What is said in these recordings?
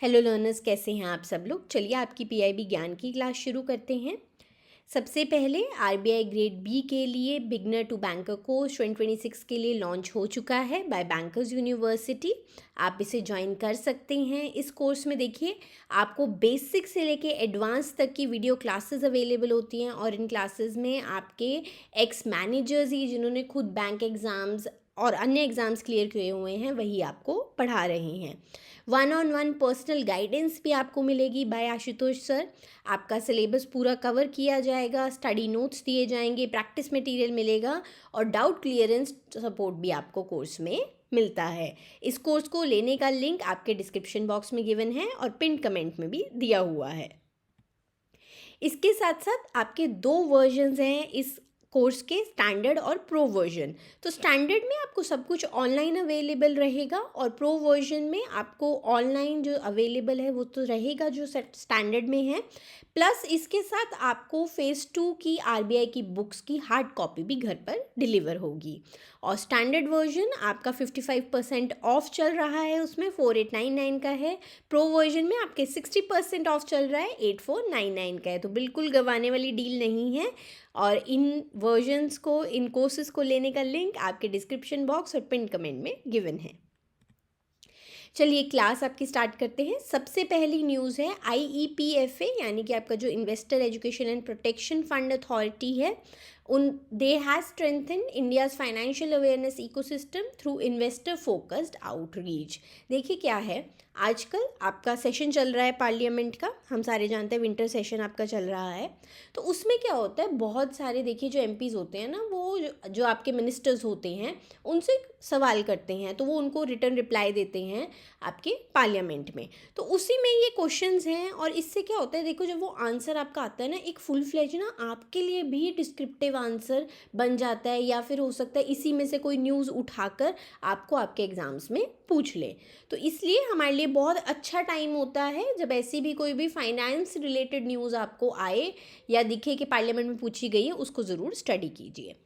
Hello learners, कैसे हैं आप सब लोग। चलिए आपकी पीआईबी ज्ञान की क्लास शुरू करते हैं। सबसे पहले आरबीआई ग्रेड बी के लिए बिगनर टू बैंकर कोर्स 2026 के लिए लॉन्च हो चुका है बाय बैंकर्स यूनिवर्सिटी। आप इसे ज्वाइन कर सकते हैं। इस कोर्स में देखिए आपको बेसिक से लेके एडवांस तक की वीडियो क्लासेस अवेलेबल होती हैं और इन क्लासेस में आपके एक्स मैनेजर्स ही जिन्होंने खुद बैंक एग्ज़ाम्स और अन्य एग्ज़ाम्स क्लियर किए हुए हैं वही आपको पढ़ा रहे हैं। 1-on-1 पर्सनल गाइडेंस भी आपको मिलेगी बाय आशुतोष सर। आपका सिलेबस पूरा कवर किया जाएगा, स्टडी नोट्स दिए जाएंगे, प्रैक्टिस मटेरियल मिलेगा और डाउट क्लियरेंस सपोर्ट भी आपको कोर्स में मिलता है। इस कोर्स को लेने का लिंक आपके डिस्क्रिप्शन बॉक्स में गिवन है और पिन कमेंट में भी दिया हुआ है। इसके साथ साथ आपके 2 वर्जन्स हैं इस कोर्स के, स्टैंडर्ड और प्रो वर्जन। तो स्टैंडर्ड में आपको सब कुछ ऑनलाइन अवेलेबल रहेगा और प्रो वर्जन में आपको ऑनलाइन जो अवेलेबल है वो तो रहेगा जो स्टैंडर्ड में है, प्लस इसके साथ आपको फेज़ 2 की आरबीआई की बुक्स की हार्ड कॉपी भी घर पर डिलीवर होगी। और स्टैंडर्ड वर्जन आपका 55% ऑफ चल रहा है, उसमें 4899 का है। प्रो वर्जन में आपके 60% ऑफ चल रहा है, 8499 का है। तो बिल्कुल गंवाने वाली डील नहीं है। और इन वर्जन्स को, इन कोर्सेज़ को लेने का लिंक आपके डिस्क्रिप्शन बॉक्स और पिन कमेंट में गिवन है। चलिए क्लास आपकी स्टार्ट करते हैं। सबसे पहली न्यूज़ है IEPFA यानी कि आपका जो investor education and protection fund authority है, they have strengthen India's financial awareness ecosystem through investor focused outreach. देखिए क्या है, आजकल आपका सेशन चल रहा है पार्लियामेंट का, हम सारे जानते हैं विंटर सेशन आपका चल रहा है। तो उसमें क्या होता है, बहुत सारे देखिए जो MPs होते हैं ना, वो जो आपके मिनिस्टर्स होते हैं उनसे सवाल करते हैं तो वो उनको रिटर्न रिप्लाई देते हैं आपके पार्लियामेंट में। तो उसी में ये क्वेश्चंस हैं और इससे क्या होता है, देखो जब वो आंसर आपका आता है ना, एक फुल फ्लेज ना आपके लिए भी डिस्क्रिप्टिव आंसर बन जाता है, या फिर हो सकता है इसी में से कोई न्यूज़ उठाकर आपको आपके एग्ज़ाम्स में पूछ ले। तो इसलिए हमारे लिए बहुत अच्छा टाइम होता है जब ऐसी भी कोई भी फाइनेंस रिलेटेड न्यूज़ आपको आए या दिखे कि पार्लियामेंट में पूछी गई है, उसको ज़रूर स्टडी कीजिए।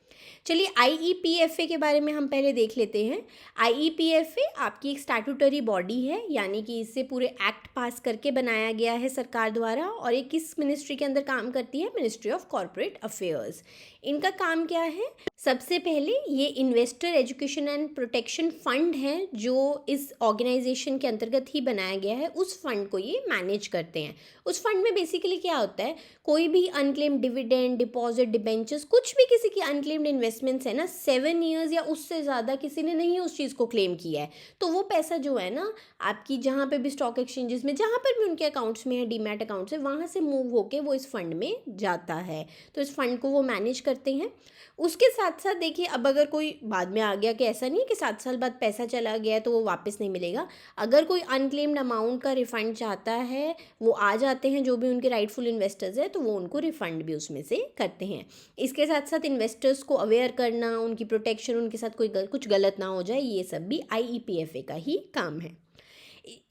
चलिए IEPFA के बारे में हम पहले देख लेते हैं। IEPFA आपकी एक स्टैट्यूटरी बॉडी है, यानी कि इससे पूरे एक्ट पास करके बनाया गया है सरकार द्वारा। और ये किस मिनिस्ट्री के अंदर काम करती है? Ministry of corporate affairs. इनका काम क्या है? सबसे पहले ये investor education and protection fund है जो इस ऑर्गेनाइजेशन के अंतर्गत ही बनाया गया है, उस फंड को ये मैनेज करते हैं। उस फंड में बेसिकली क्या होता है, कोई भी अनक्लेम्ड डिविडेंड, डिपॉजिट, डिबेंचर्स, कुछ भी किसी की अनक्लेम्ड इन्वेस्टमेंट्स है ना, 7 ईयर्स या उससे ज़्यादा किसी ने नहीं उस चीज़ को क्लेम किया है, तो वो पैसा जो है ना आपकी जहाँ पे भी स्टॉक एक्सचेंजेस में, जहाँ पर भी उनके अकाउंट्स में है, डीमैट अकाउंट्स है, वहाँ से मूव होके वो इस फंड में जाता है। तो इस फंड को वो मैनेज करते हैं। उसके साथ साथ देखिए, अब अगर कोई बाद में आ गया कि ऐसा नहीं है कि 7 साल बाद पैसा चला गया है तो वो वापस नहीं मिलेगा, अगर कोई अनक्लेम्ड अमाउंट का रिफंड चाहता है, वो आ जाते हैं जो भी उनके राइटफुल इन्वेस्टर्स हैं, तो वो उनको रिफंड भी उसमें से करते हैं। इसके साथ साथ इन्वेस्टर्स को अवेयर करना, उनकी प्रोटेक्शन, उनके साथ कोई कुछ गलत ना हो जाए, ये सब भी IEPFA का ही काम है।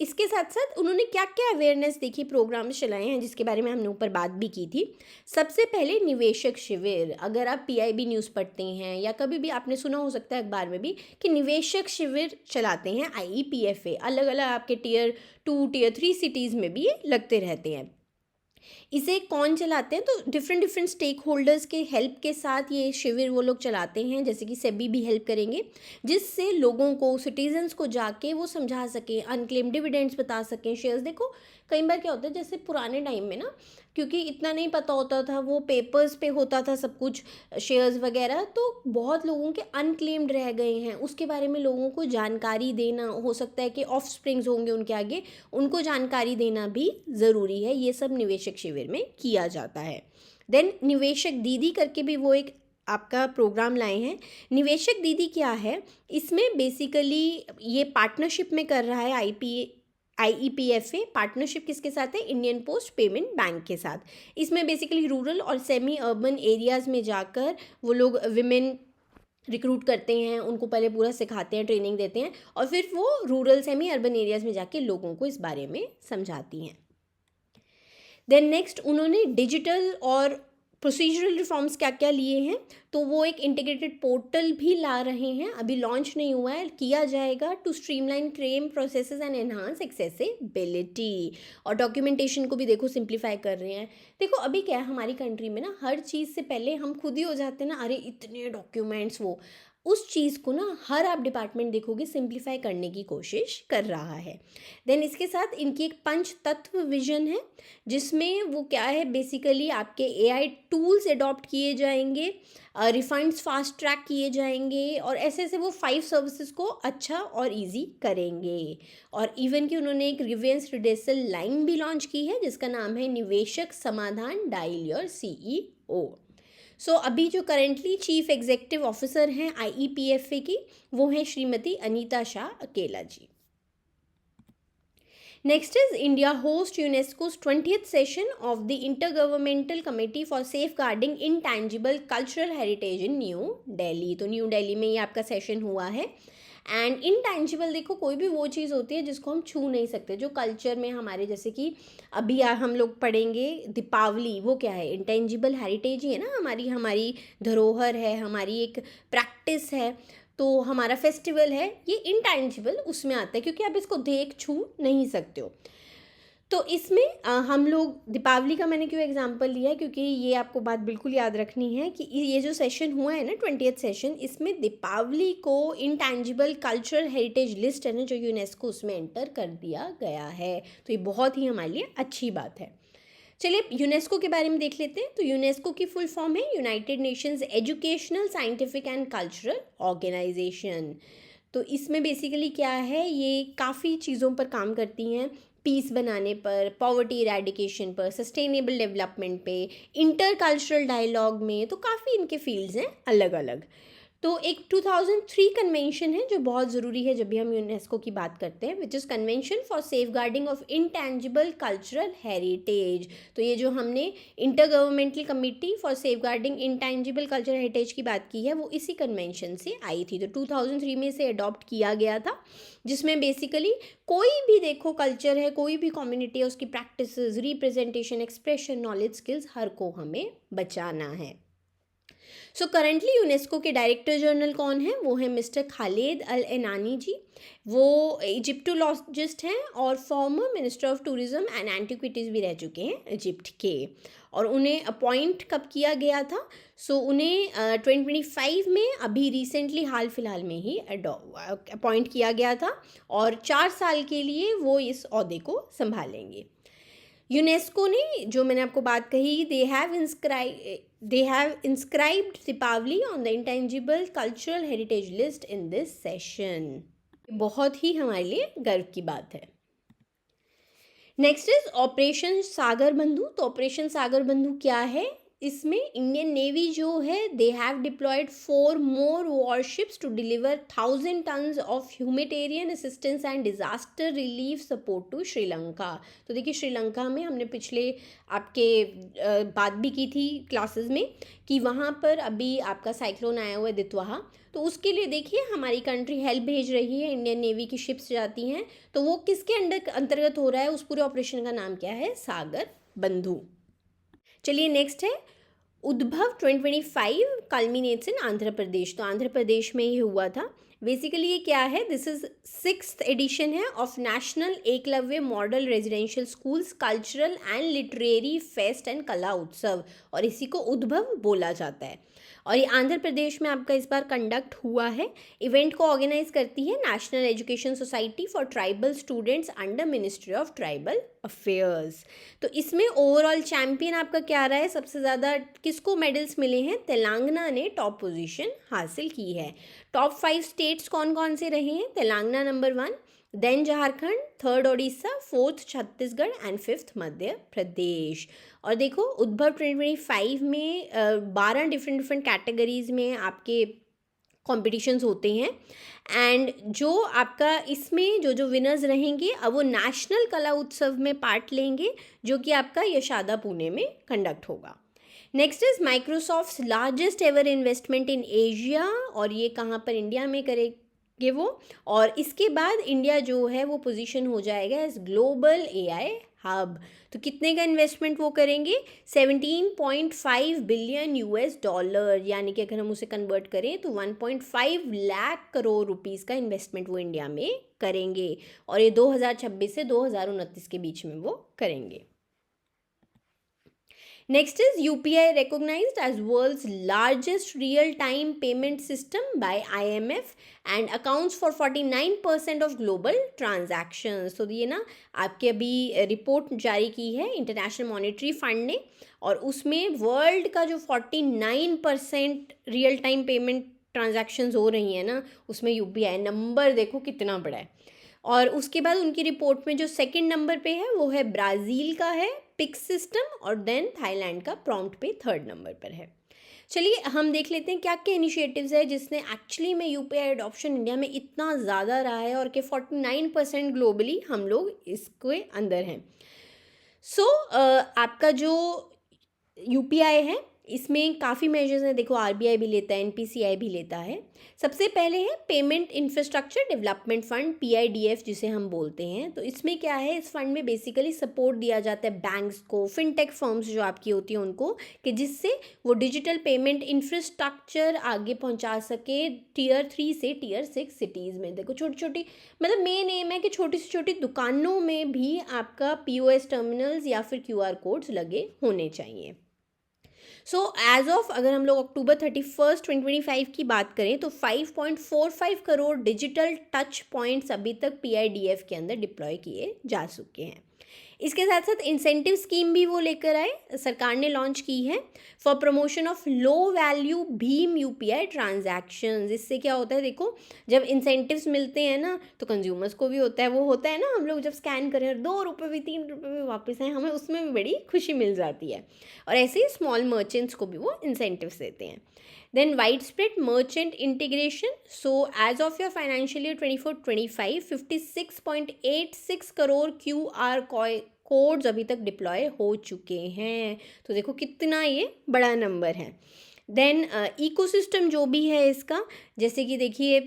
इसके साथ साथ उन्होंने क्या क्या अवेयरनेस देखिए प्रोग्राम्स चलाए हैं जिसके बारे में हमने ऊपर बात भी की थी। सबसे पहले निवेशक शिविर, अगर आप PIB न्यूज़ पढ़ते हैं या कभी भी आपने सुना हो सकता है अखबार में भी कि निवेशक शिविर चलाते हैं IEPFA। अलग अलग आपके Tier 2 Tier 3 सिटीज़ में भी ये लगते रहते हैं। इसे कौन चलाते हैं? तो डिफरेंट स्टेक होल्डर्स के हेल्प के साथ ये शिविर वो लोग चलाते हैं, जैसे कि सेबी भी हेल्प करेंगे, जिससे लोगों को, सिटीजन्स को जाके वो समझा सकें, अनक्लेम डिविडेंड्स बता सकें, शेयर्स। देखो कई बार क्या होता है, जैसे पुराने टाइम में ना, क्योंकि इतना नहीं पता होता था, वो पेपर्स पे होता था सब कुछ, शेयर्स वगैरह, तो बहुत लोगों के अनक्लेम्ड रह गए हैं। उसके बारे में लोगों को जानकारी देना, हो सकता है कि ऑफ स्प्रिंग्स होंगे उनके आगे, उनको जानकारी देना भी ज़रूरी है। ये सब निवेशक शिविर में किया जाता है। देन निवेशक दीदी करके भी वो एक आपका प्रोग्राम लाए हैं। निवेशक दीदी क्या है, इसमें बेसिकली ये पार्टनरशिप में कर रहा है IEPFA। पार्टनरशिप किसके साथ है? इंडियन पोस्ट पेमेंट बैंक के साथ। इसमें बेसिकली रूरल और सेमी अर्बन एरियाज़ में जाकर वो लोग विमेन रिक्रूट करते हैं, उनको पहले पूरा सिखाते हैं, ट्रेनिंग देते हैं, और फिर वो रूरल सेमी अर्बन एरियाज़ में जाके लोगों को इस बारे में समझाती हैं। देन नेक्स्ट उन्होंने डिजिटल और प्रोसीजरल रिफॉर्म्स क्या क्या लिए हैं, तो वो एक इंटीग्रेटेड पोर्टल भी ला रहे हैं, अभी लॉन्च नहीं हुआ है, किया जाएगा, to streamline claim processes and enhance accessibility. और डॉक्यूमेंटेशन को भी देखो सिंप्लीफाई कर रहे हैं। देखो अभी क्या है हमारी कंट्री में ना, हर चीज़ से पहले हम खुद ही हो जाते हैं ना, अरे इतने डॉक्यूमेंट्स, वो उस चीज़ को ना हर आप डिपार्टमेंट देखोगे सिंप्लीफाई करने की कोशिश कर रहा है। देन इसके साथ इनकी एक पंच तत्व विजन है, जिसमें वो क्या है, बेसिकली आपके एआई टूल्स अडॉप्ट किए जाएंगे, रिफंड्स फास्ट ट्रैक किए जाएंगे, और ऐसे ऐसे वो 5 सर्विसेज को अच्छा और इजी करेंगे। और इवन कि उन्होंने एक ग्रीवेंस रिड्रेसल लाइन भी लॉन्च की है, जिसका नाम है निवेशक समाधान, डायल योर CEO। सो अभी जो करेंटली चीफ एग्जीक्यूटिव ऑफिसर हैं IEPFA की, वो हैं Shrimati Anita Shah Akela ji. Next is India host UNESCO's 20th session of the intergovernmental committee for safeguarding intangible cultural heritage in new Delhi. तो न्यू दिल्ली में ये आपका सेशन हुआ है। एंड इंटैंजिबल, देखो कोई भी वो चीज़ होती है जिसको हम छू नहीं सकते, जो कल्चर में हमारे, जैसे कि अभी हम लोग पढ़ेंगे दीपावली, वो क्या है, इंटेंजिबल हेरिटेज ही है ना, हमारी धरोहर है, हमारी एक प्रैक्टिस है, तो हमारा फेस्टिवल है, ये इंटैंजिबल उसमें आता है, क्योंकि आप इसको देख छू नहीं सकते हो। तो इसमें हम लोग दीपावली का मैंने क्यों एग्जांपल लिया है, क्योंकि ये आपको बात बिल्कुल याद रखनी है कि ये जो सेशन हुआ है ना 20th सेशन, इसमें दीपावली को इंटैंजिबल कल्चरल हेरिटेज लिस्ट है ना जो यूनेस्को, उसमें एंटर कर दिया गया है। तो ये बहुत ही हमारे लिए अच्छी बात है। चलिए यूनेस्को के बारे में देख लेते हैं। तो यूनेस्को की फुल फॉर्म है United Nations educational, scientific and cultural organisation. तो इसमें बेसिकली क्या है, ये काफ़ी चीज़ों पर काम करती हैं, पीस बनाने पर, पॉवर्टी इरेडिकेशन पर, सस्टेनेबल डेवलपमेंट पे, इंटरकल्चरल डायलॉग में, तो काफ़ी इनके फील्ड्स हैं अलग अलग। तो एक 2003 कन्वेंशन है जो बहुत ज़रूरी है जब भी हम यूनेस्को की बात करते हैं, which is convention for safeguarding of intangible cultural heritage. तो ये जो हमने intergovernmental committee for safeguarding intangible cultural heritage की बात की है, वो इसी कन्वेंशन से आई थी। तो 2003 में इसे अडॉप्ट किया गया था, जिसमें बेसिकली कोई भी देखो कल्चर है, कोई भी कम्युनिटी है, उसकी practices, representation, expression, knowledge, skills, हर को हमें बचाना है। सो करेंटली यूनेस्को के डायरेक्टर जनरल कौन है, वो है मिस्टर खालिद अल एनानी जी। वो इजिप्टोलॉजिस्ट हैं और former minister of tourism and antiquities भी रह चुके हैं इजिप्ट के। और उन्हें अपॉइंट कब किया गया था, सो उन्हें 2025 में, अभी रिसेंटली हाल फिलहाल में ही अपॉइंट किया गया था, और 4 साल के लिए वो इस ओहदे को संभालेंगे। यूनेस्को ने, जो मैंने आपको बात कही, they have inscribed Deepavali on the intangible cultural heritage list in this session. बहुत ही हमारे लिए गर्व की बात है। नेक्स्ट इज ऑपरेशन सागर बंधु। तो ऑपरेशन सागर बंधु क्या है, इसमें इंडियन नेवी जो है, they have deployed 4 more warships to deliver 1000 tons of humanitarian assistance and disaster relief support to Sri Lanka. तो देखिए श्रीलंका में हमने पिछले आपके बात भी की थी क्लासेस में कि वहाँ पर अभी आपका साइक्लोन आया हुआ है दितवाहा, तो उसके लिए देखिए हमारी कंट्री हेल्प भेज रही है, इंडियन नेवी की शिप्स जाती हैं। तो वो किसके अंतर्गत हो रहा है, उस पूरे ऑपरेशन का नाम क्या है, सागर बंधु। चलिए नेक्स्ट है उद्भव 2025 कल्मिनेट्स इन आंध्र प्रदेश। तो आंध्र प्रदेश में ही हुआ था। बेसिकली ये क्या है, दिस इज 6th एडिशन है of national Eklavya model residential schools cultural and literary fest and कला उत्सव, और इसी को उद्भव बोला जाता है। और ये आंध्र प्रदेश में आपका इस बार कंडक्ट हुआ है। इवेंट को ऑर्गेनाइज करती है national education society for tribal students under ministry of tribal affairs. तो इसमें ओवरऑल चैम्पियन आपका क्या रहा है, सबसे ज़्यादा किसको मेडल्स मिले हैं, तेलंगाना ने टॉप पोजीशन हासिल की है। टॉप 5 स्टेट्स कौन कौन से रहे हैं, Telangana number 1, then Jharkhand, 3rd Odisha, 4th Chhattisgarh and 5th Madhya Pradesh. और देखो उद्भव 2025 में 12 डिफरेंट कैटेगरीज में आपके कॉम्पिटिशन्स होते हैं, एंड जो आपका इसमें जो विनर्स रहेंगे, अब वो नेशनल कला उत्सव में पार्ट लेंगे, जो कि आपका यशादा पुणे में कंडक्ट होगा। Next is Microsoft largest ever investment in Asia, और ये कहाँ पर, इंडिया में ये वो। और इसके बाद इंडिया जो है वो पोजीशन हो जाएगा एज ग्लोबल एआई हब। तो कितने का इन्वेस्टमेंट वो करेंगे? 17.5 बिलियन US डॉलर, यानी कि अगर हम उसे कन्वर्ट करें तो 1.5 लाख करोड़ रुपीस का इन्वेस्टमेंट वो इंडिया में करेंगे, और ये 2026 से 2029 के बीच में वो करेंगे। Next is UPI recognized as world's largest real-time payment system by IMF and accounts for 49% of global transactions. तो ये ना आपके अभी रिपोर्ट जारी की है इंटरनेशनल मॉनेटरी फंड ने, और उसमें वर्ल्ड का जो 49% रियल टाइम पेमेंट ट्रांजैक्शंस हो रही हैं ना, उसमें UPI नंबर देखो कितना बड़ा है। और उसके बाद उनकी रिपोर्ट में जो सेकंड नंबर पे है वो है ब्राज़ील का है पिक्स सिस्टम, और देन थाईलैंड का प्रॉम्प्ट पे थर्ड नंबर पर है। चलिए हम देख लेते हैं क्या क्या इनिशिएटिव्स है जिसने एक्चुअली में UPI एडॉप्शन इंडिया में इतना ज़्यादा रहा है, और कि 49% ग्लोबली हम लोग इसके अंदर हैं। आपका जो UPI है इसमें काफ़ी मेजर्स हैं। देखो RBI भी लेता है, NPCI भी लेता है। सबसे पहले है payment infrastructure development fund, PIDF जिसे हम बोलते हैं। तो इसमें क्या है, इस फंड में बेसिकली सपोर्ट दिया जाता है बैंक्स को, फिनटेक फर्म्स जो आपकी होती हैं उनको, कि जिससे वो डिजिटल पेमेंट इंफ्रास्ट्रक्चर आगे पहुंचा सके Tier 3 से Tier 6 सिटीज़ में। देखो छोटी छोटी, मतलब मेन एम है कि छोटी से छोटी दुकानों में भी आपका POS टर्मिनल्स या फिर QR कोड्स लगे होने चाहिए। एज ऑफ अगर हम लोग अक्टूबर 31, 2025 की बात करें तो 5.45 करोड़ डिजिटल टच पॉइंट्स अभी तक PIDF के अंदर डिप्लॉय किए जा चुके हैं। इसके साथ साथ इंसेंटिव स्कीम भी वो लेकर आए, सरकार ने लॉन्च की है for promotion of low value Bhim UPI transactions. इससे क्या होता है, देखो जब इंसेंटिव्स मिलते हैं ना तो कंज्यूमर्स को भी होता है, वो होता है ना, हम लोग जब स्कैन करें और 2 रुपये भी 3 रुपये भी वापस आए, हमें उसमें भी बड़ी खुशी मिल जाती है। और ऐसे ही स्मॉल मर्चेंट्स को भी वो इंसेंटिव्स देते हैं। Then widespread merchant integration. So as of your financial year 24-25, 56.86 crore QR codes अभी तक डिप्लॉय हो चुके हैं। तो देखो कितना ये बड़ा नंबर है। देन इकोसिस्टम जो भी है इसका, जैसे कि देखिए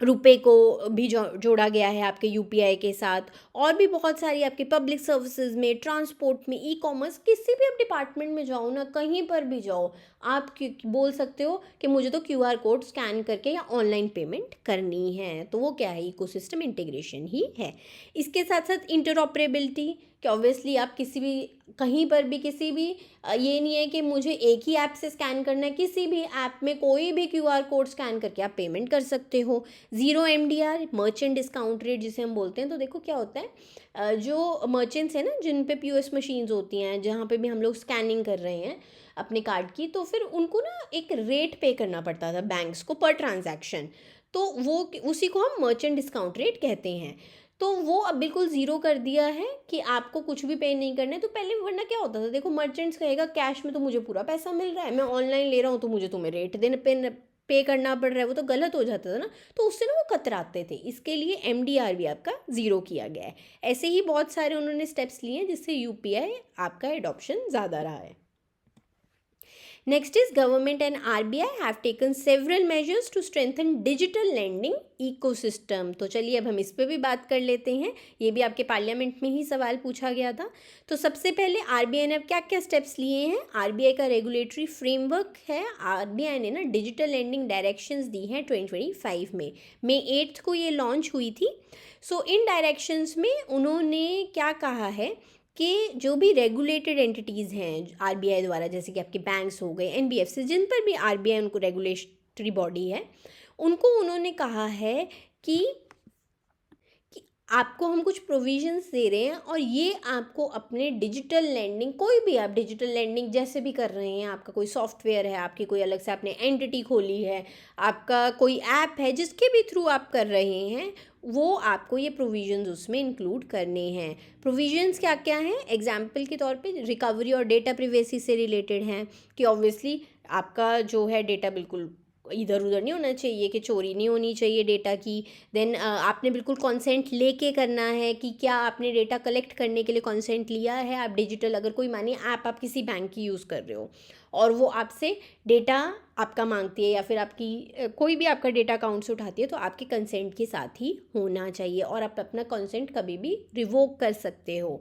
रुपए को भी जोड़ा गया है आपके UPI के साथ, और भी बहुत सारी आपके पब्लिक सर्विसेज में, ट्रांसपोर्ट में, ई-कॉमर्स, किसी भी आप डिपार्टमेंट में जाओ ना, कहीं पर भी जाओ, आप बोल सकते हो कि मुझे तो QR कोड स्कैन करके या ऑनलाइन पेमेंट करनी है। तो वो क्या है, इकोसिस्टम इंटीग्रेशन ही है। इसके साथ साथ इंटरऑपरेबिलिटी, कि ऑब्वियसली आप किसी भी कहीं पर भी किसी भी ये नहीं है कि मुझे एक ही ऐप से स्कैन करना है, किसी भी ऐप में कोई भी QR कोड स्कैन करके आप पेमेंट कर सकते हो। Zero MDR merchant discount rate जिसे हम बोलते हैं। तो देखो क्या होता है, जो मर्चेंट्स हैं ना जिन पे POS मशीन्स होती हैं, जहाँ पे भी हम लोग स्कैनिंग कर रहे हैं अपने कार्ड की, तो फिर उनको ना एक रेट पे करना पड़ता था बैंक्स को पर ट्रांजैक्शन, तो वो उसी को हम मर्चेंट डिस्काउंट रेट कहते हैं। तो वो अब बिल्कुल ज़ीरो कर दिया है कि आपको कुछ भी पे नहीं करना है। तो पहले वरना क्या होता था, देखो मर्चेंट्स कहेगा कैश में तो मुझे पूरा पैसा मिल रहा है, मैं ऑनलाइन ले रहा हूँ तो मुझे तुम्हें रेट देने पे करना पड़ रहा है, वो तो गलत हो जाता था ना, तो उससे ना वो कतराते थे। इसके लिए MDR भी आपका ज़ीरो किया गया है। ऐसे ही बहुत सारे उन्होंने स्टेप्स लिए हैं जिससे UPI आपका एडॉप्शन ज़्यादा रहा है। Next is government and RBI have taken several measures to strengthen digital lending ecosystem. तो चलिए अब हम इस पे भी बात कर लेते हैं, ये भी आपके पार्लियामेंट में ही सवाल पूछा गया था। तो सबसे पहले RBI ने अब क्या क्या स्टेप्स लिए हैं। RBI का रेगुलेटरी फ्रेमवर्क है, RBI ने ना डिजिटल लेंडिंग डायरेक्शंस दी हैं 2025 में, May 8 को ये लॉन्च हुई थी। इन डायरेक्शंस में उन्होंने क्या कहा है कि जो भी रेगुलेटेड एंटिटीज़ हैं RBI द्वारा, जैसे कि आपके बैंक्स हो गए, NBFC, जिन पर भी RBI उनको रेगुलेटरी बॉडी है, उनको उन्होंने कहा है कि आपको हम कुछ प्रोविजंस दे रहे हैं, और ये आपको अपने डिजिटल लैंडिंग, कोई भी आप डिजिटल लैंडिंग जैसे भी कर रहे हैं, आपका कोई सॉफ्टवेयर है, आपकी कोई अलग से आपने एंटिटी खोली है, आपका कोई ऐप है, जिसके भी थ्रू आप कर रहे हैं, वो आपको ये प्रोविजंस उसमें इंक्लूड करने हैं। प्रोविजंस क्या क्या हैं, एग्जाम्पल के तौर पे रिकवरी और डेटा प्रिवेसी से रिलेटेड हैं, कि ऑब्वियसली आपका जो है डेटा बिल्कुल इधर उधर नहीं होना चाहिए, कि चोरी नहीं होनी चाहिए डेटा की। देन आपने बिल्कुल कॉन्सेंट लेके करना है, कि क्या आपने डेटा कलेक्ट करने के लिए कॉन्सेंट लिया है आप डिजिटल, अगर कोई मानिए ऐप आप किसी बैंक की यूज़ कर रहे हो और वो आपसे डेटा आपका मांगती है या फिर आपकी कोई भी आपका डेटा अकाउंट से उठाती है, तो आपके कंसेंट के साथ ही होना चाहिए और आप अपना कंसेंट कभी भी रिवोक कर सकते हो।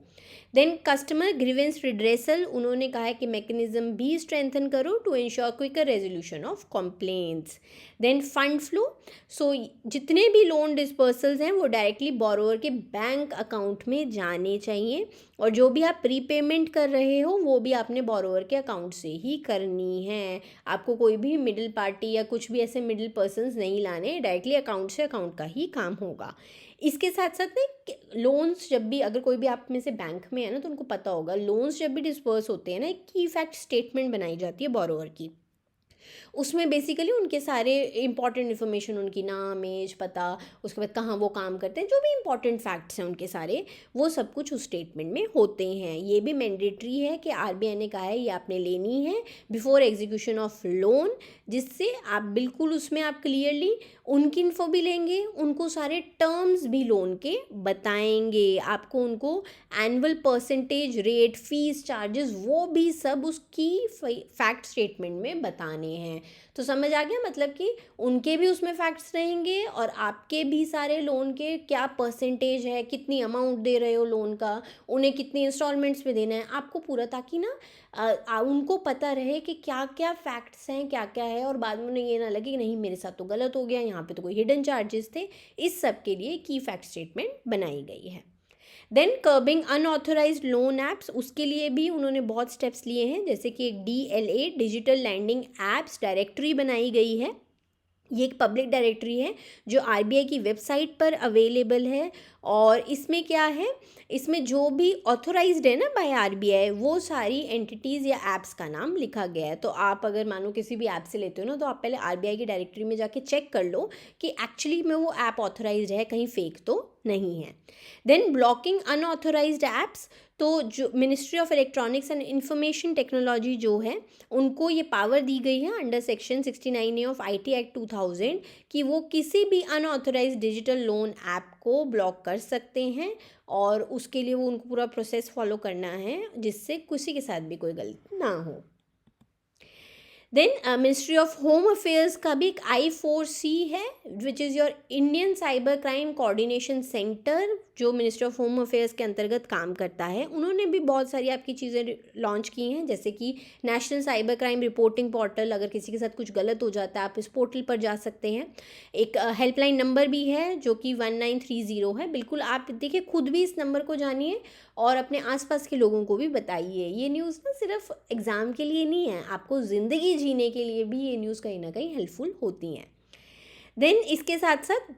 देन कस्टमर ग्रीवेंस रिड्रेसल, उन्होंने कहा है कि मैकेनिज्म भी स्ट्रेंथन करो to ensure quicker resolution of complaints. Then fund flow, so जितने भी लोन डिस्पर्सल्स हैं वो डायरेक्टली बोरोवर के बैंक अकाउंट में जाने चाहिए और जो भी आप प्रीपेमेंट कर रहे हो वो भी आपने बोरोवर के अकाउंट से ही करनी है। आपको कोई भी मिडिल पार्टी या कुछ भी ऐसे मिडिल पर्सन्स नहीं लाने, डायरेक्टली अकाउंट से अकाउंट का ही काम होगा। इसके साथ साथ में लोन्स जब भी, अगर कोई भी आप में से बैंक में है ना, तो उनको पता होगा लोन्स जब भी डिस्पर्स होते हैं ना, एक की फैक्ट स्टेटमेंट बनाई जाती है बोरोवर की। उसमें बेसिकली उनके सारे इंपॉर्टेंट इन्फॉर्मेशन, उनकी नाम, एज, पता, उसके बाद कहाँ वो काम करते हैं, जो भी इंपॉर्टेंट फैक्ट्स हैं उनके सारे, वो सब कुछ उस स्टेटमेंट में होते हैं। ये भी मैंडेटरी है कि आरबीआई ने कहा है ये आपने लेनी है बिफोर एग्जीक्यूशन ऑफ लोन, जिससे आप बिल्कुल उसमें आप क्लियरली उनकी इन्फो भी लेंगे, उनको सारे टर्म्स भी लोन के बताएंगे, आपको उनको annual percentage rate, fees, charges, वो भी सब उसकी फैक्ट स्टेटमेंट में बताने हैं। तो समझ आ गया, मतलब कि उनके भी उसमें फैक्ट्स रहेंगे और आपके भी सारे लोन के क्या परसेंटेज है, कितनी अमाउंट दे रहे हो लोन का, उन्हें कितनी इंस्टॉलमेंट्स में देना है आपको पूरा, ताकि ना उनको पता रहे कि क्या क्या फैक्ट्स हैं, क्या क्या है, और बाद में उन्हें ये ना लगे कि नहीं मेरे साथ तो गलत हो गया, यहाँ पे तो कोई हिडन चार्जेस थे। इस सब के लिए की फैक्ट स्टेटमेंट बनाई गई है। Then curbing unauthorised loan apps, उसके लिए भी उन्होंने बहुत स्टेप्स लिए हैं, जैसे कि एक DLA digital landing apps directory बनाई गई है। ये एक पब्लिक डायरेक्टरी है जो आरबीआई की वेबसाइट पर अवेलेबल है और इसमें क्या है, इसमें जो भी ऑथोराइज्ड है ना बाय आरबीआई, वो सारी एंटिटीज़ या ऐप्स का नाम लिखा गया है। तो आप अगर मानो किसी भी ऐप से लेते हो ना, तो आप पहले आरबीआई की डायरेक्टरी में जाके चेक कर लो कि एक्चुअली में वो ऐप ऑथोराइज्ड है, कहीं फेक तो नहीं है। देन ब्लॉकिंग अनऑथोराइज्ड ऐप्स, तो जो ministry of electronics and information technology जो है, उनको ये पावर दी गई है under section 69A of IT act 2000 कि वो किसी भी अनऑथोराइज्ड डिजिटल लोन ऐप को ब्लॉक कर सकते हैं और उसके लिए वो उनको पूरा प्रोसेस फॉलो करना है जिससे किसी के साथ भी कोई गलती ना हो। Then ministry of home affairs का भी एक I4C है, which is your Indian cyber crime coordination centre, जो मिनिस्ट्री ऑफ होम अफेयर्स के अंतर्गत काम करता है। उन्होंने भी बहुत सारी आपकी चीज़ें लॉन्च की हैं, जैसे कि national cyber crime reporting portal, अगर किसी के साथ कुछ गलत हो जाता है आप इस पोर्टल पर जा सकते हैं। एक हेल्पलाइन नंबर भी है जो कि 1930 है। बिल्कुल आप देखिए, खुद भी इस नंबर को जानिए और अपने आसपास के लोगों को भी बताइए। ये न्यूज़ ना सिर्फ एग्ज़ाम के लिए नहीं है, आपको ज़िंदगी जीने के लिए भी ये न्यूज़ कहीं ना कहीं हेल्पफुल होती हैं। देन इसके साथ साथ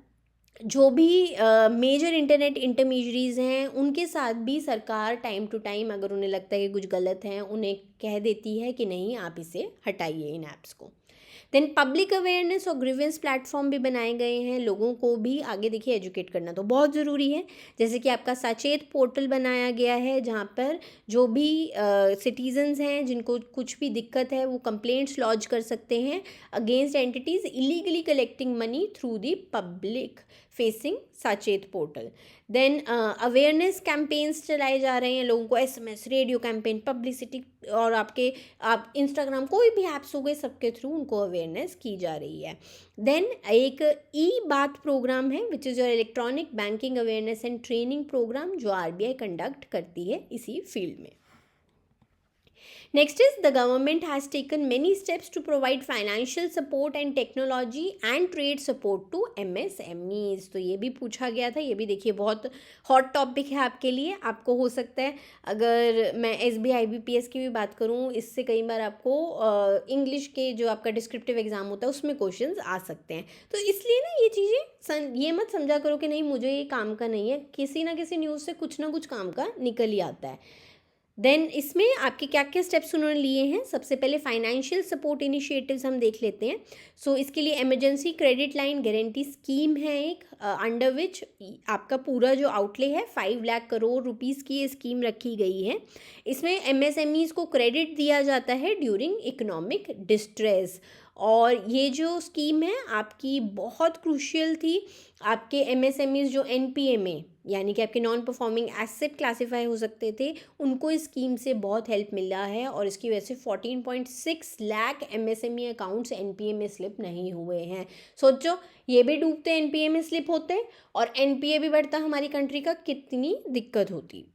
जो भी मेजर इंटरनेट इंटरमीडियरीज हैं, उनके साथ भी सरकार टाइम टू टाइम अगर उन्हें लगता है कि कुछ गलत है, उन्हें कह देती है कि नहीं आप इसे हटाइए इन ऐप्स को। देन पब्लिक अवेयरनेस और ग्रीवेंस प्लेटफॉर्म भी बनाए गए हैं, लोगों को भी आगे देखिए एजुकेट करना तो बहुत ज़रूरी है। जैसे कि आपका सचेत पोर्टल बनाया गया है, जहाँ पर जो भी सिटीजन्स हैं जिनको कुछ भी दिक्कत है वो कंप्लेंट्स लॉन्च कर सकते हैं against entities illegally collecting money through the public facing सचेत पोर्टल। देन अवेयरनेस कैंपेन्स चलाए जा रहे हैं, लोगों को SMS, रेडियो कैंपेन, पब्लिसिटी और आप इंस्टाग्राम, कोई भी ऐप्स हो गए, सबके थ्रू उनको अवेयरनेस की जा रही है। देन एक बात प्रोग्राम है which is your electronic banking awareness and training programme, जो आरबीआई कंडक्ट करती है इसी फील्ड में। Next is the government has taken many steps to provide financial support and technology and trade support to MSMEs। तो ये भी पूछा गया था, ये भी देखिए बहुत हॉट टॉपिक है आपके लिए। आपको हो सकता है, अगर मैं SBI IBPS की भी बात करूँ, इससे कई बार आपको इंग्लिश के जो आपका डिस्क्रिप्टिव एग्ज़ाम होता है उसमें क्वेश्चंस आ सकते हैं। तो इसलिए ना ये चीज़ें ये मत समझा करो कि नहीं मुझे ये काम का नहीं है, किसी ना किसी न्यूज़ से कुछ ना कुछ काम का निकल ही आता है। देन इसमें आपके क्या क्या स्टेप्स उन्होंने लिए हैं, सबसे पहले फाइनेंशियल सपोर्ट इनिशिएटिव्स हम देख लेते हैं। सो इसके लिए emergency credit line guarantee scheme है एक, अंडर विच आपका पूरा जो आउटले है 5 लाख करोड़ रुपीस की ये स्कीम रखी गई है। इसमें MSMEs को क्रेडिट दिया जाता है ड्यूरिंग इकोनॉमिक डिस्ट्रेस, और ये जो स्कीम है आपकी बहुत क्रूशियल थी आपके MSMEs जो NPA में यानी कि आपके नॉन परफॉर्मिंग एसेट क्लासीफाई हो सकते थे, उनको इस स्कीम से बहुत हेल्प मिल रहा है और इसकी वजह से 14.6 लाख MSME अकाउंट्स NPA में स्लिप नहीं हुए हैं। सोचो, ये भी डूबते NPA में स्लिप होते और NPA भी बढ़ता, हमारी कंट्री का कितनी दिक्कत होती।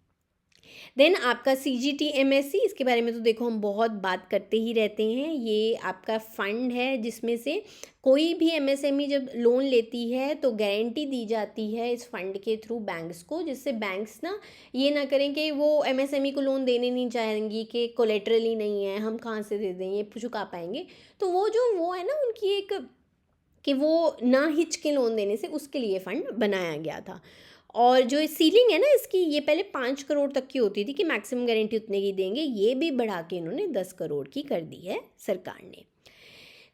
देन आपका CGTMSE, इसके बारे में तो देखो हम बहुत बात करते ही रहते हैं। ये आपका फंड है जिसमें से कोई भी MSME जब लोन लेती है तो गारंटी दी जाती है इस फंड के थ्रू बैंक्स को, जिससे बैंक्स ना ये ना करें कि वो MSME को लोन देने नहीं चाहेंगी कि कोलेटरल ही नहीं है, हम कहाँ से दे दें, ये चुका पाएंगे। तो वो है ना उनकी एक कि वो ना हिचके लोन देने से, उसके लिए फ़ंड बनाया गया था। और जो सीलिंग है ना इसकी, ये पहले 5 करोड़ तक की होती थी कि मैक्सिमम गारंटी उतने की देंगे, ये भी बढ़ा के इन्होंने 10 करोड़ की कर दी है सरकार ने।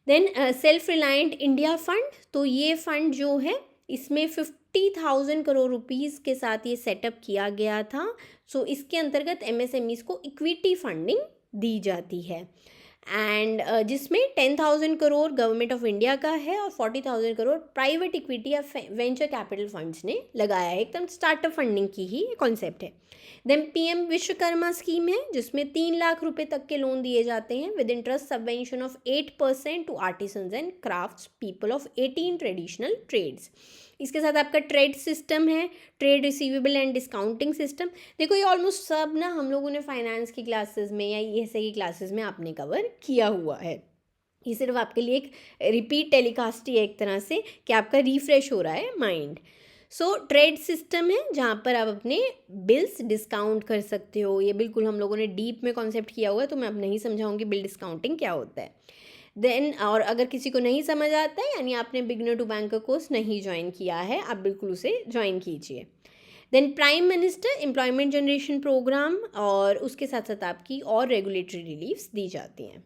Then self reliant India fund, तो ये फंड जो है इसमें 50,000 करोड़ रुपीज़ के साथ ये सेटअप किया गया था। सो इसके अंतर्गत MSMEs को इक्विटी फंडिंग दी जाती है एंड जिसमें 10,000 करोड़ गवर्नमेंट ऑफ इंडिया का है और 40,000 करोड़ प्राइवेट इक्विटी या वेंचर कैपिटल फंड्स ने लगाया है। एकदम स्टार्टअप फंडिंग की ही कॉन्सेप्ट है। देन PM विश्वकर्मा स्कीम है जिसमें 3 लाख रुपए तक के लोन दिए जाते हैं with interest subvention of 8% to artisans and crafts people of 18 traditional trades. इसके साथ आपका ट्रेड सिस्टम है, trade receivable and discounting system. देखो ये ऑलमोस्ट सब ना हम लोगों ने फाइनेंस की क्लासेस में या ESA की क्लासेस में आपने कवर किया हुआ है। ये सिर्फ आपके लिए एक रिपीट टेलीकास्ट ही है एक तरह से कि आपका रिफ्रेश हो रहा है माइंड। सो ट्रेड सिस्टम है जहाँ पर आप अपने बिल्स डिस्काउंट कर सकते हो। ये बिल्कुल हम लोगों ने डीप में कॉन्सेप्ट किया हुआ है, तो मैं अब नहीं समझाऊंगी बिल डिस्काउंटिंग क्या होता है। देन और अगर किसी को नहीं समझ आता है, यानी आपने बिगनर टू बैंकर कोर्स नहीं ज्वाइन किया है, आप बिल्कुल उसे ज्वाइन कीजिए। Then prime minister employment generation programme, और उसके साथ साथ आपकी और रेगुलेटरी रिलीफ्स दी जाती हैं।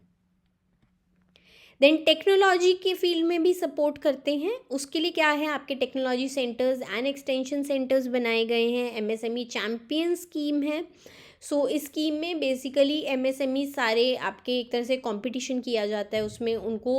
देन टेक्नोलॉजी के फील्ड में भी सपोर्ट करते हैं। उसके लिए क्या है, आपके technology centres and extension centres बनाए गए हैं। MSME चैम्पियन स्कीम है। सो इस स्कीम में बेसिकली MSME सारे आपके एक तरह से कंपटीशन किया जाता है, उसमें उनको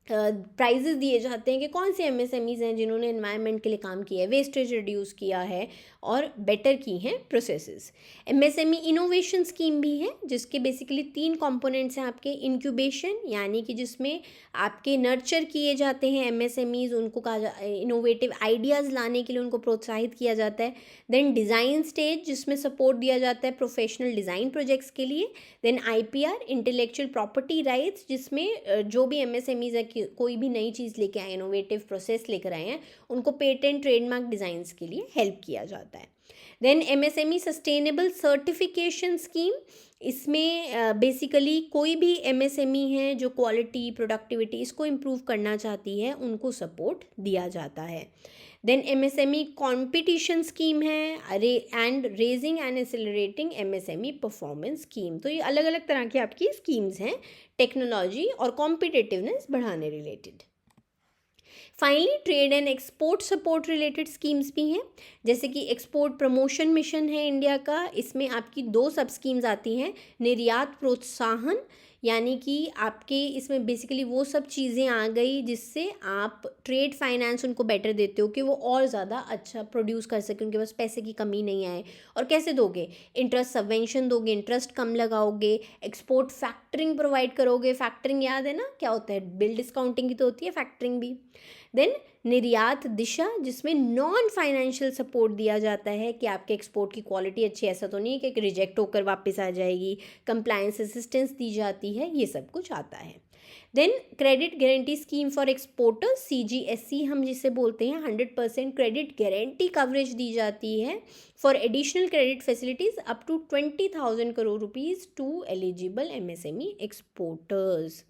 प्राइजेस दिए जाते हैं कि कौन से MSMEs हैं जिन्होंने एनवायरनमेंट के लिए काम किया है, वेस्टेज रिड्यूस किया है और बेटर की हैं प्रोसेसेस। MSME इनोवेशन स्कीम भी है जिसके बेसिकली 3 कंपोनेंट्स हैं आपके। इंक्यूबेशन, यानी कि जिसमें आपके नर्चर किए जाते हैं MSMEs, उनको कहा इनोवेटिव आइडियाज़ लाने के लिए उनको प्रोत्साहित किया जाता है। देन डिज़ाइन स्टेज, जिसमें सपोर्ट दिया जाता है प्रोफेशनल डिज़ाइन प्रोजेक्ट्स के लिए। Then IPR, intellectual property rights, जिसमें जो भी MSMEs है कोई भी नई चीज़ लेके आए, इनोवेटिव प्रोसेस लेकर आए हैं, उनको पेटेंट ट्रेडमार्क डिज़ाइंस के लिए हेल्प किया जाता है। Then MSME sustainable certification scheme, इसमें बेसिकली कोई भी MSME है जो क्वालिटी प्रोडक्टिविटी इसको इम्प्रूव करना चाहती है, उनको सपोर्ट दिया जाता है। देन MSME कॉम्पिटिशन स्कीम है, अरे and raising and accelerating MSME performance scheme. तो ये अलग अलग तरह की आपकी स्कीम्स हैं टेक्नोलॉजी और कॉम्पिटिटिवनेस बढ़ाने related. Finally trade and export support related schemes भी हैं, जैसे कि एक्सपोर्ट प्रमोशन मिशन है इंडिया का। इसमें आपकी 2 सब स्कीम्स आती हैं। निर्यात प्रोत्साहन, यानी कि आपके इसमें बेसिकली वो सब चीज़ें आ गई जिससे आप ट्रेड फाइनेंस उनको बेटर देते हो कि वो और ज़्यादा अच्छा प्रोड्यूस कर सकें, उनके पास पैसे की कमी नहीं आए। और कैसे दोगे, इंटरेस्ट सबवेंशन दोगे, इंटरेस्ट कम लगाओगे, एक्सपोर्ट फैक्टरिंग प्रोवाइड करोगे। फैक्टरिंग याद है ना क्या होता है, बिल डिस्काउंटिंग की तो होती है फैक्टरिंग भी। देन निर्यात दिशा, जिसमें नॉन फाइनेंशियल सपोर्ट दिया जाता है कि आपके एक्सपोर्ट की क्वालिटी अच्छी, ऐसा तो नहीं है कि रिजेक्ट होकर वापस आ जाएगी, कंप्लायंस असिस्टेंस दी जाती है, ये सब कुछ आता है। Then credit guarantee scheme for exporters, CGSC हम जिसे बोलते हैं, 100% क्रेडिट गारंटी कवरेज दी जाती है for additional credit facilities up to 20,000 crore rupees to eligible MSME exporters.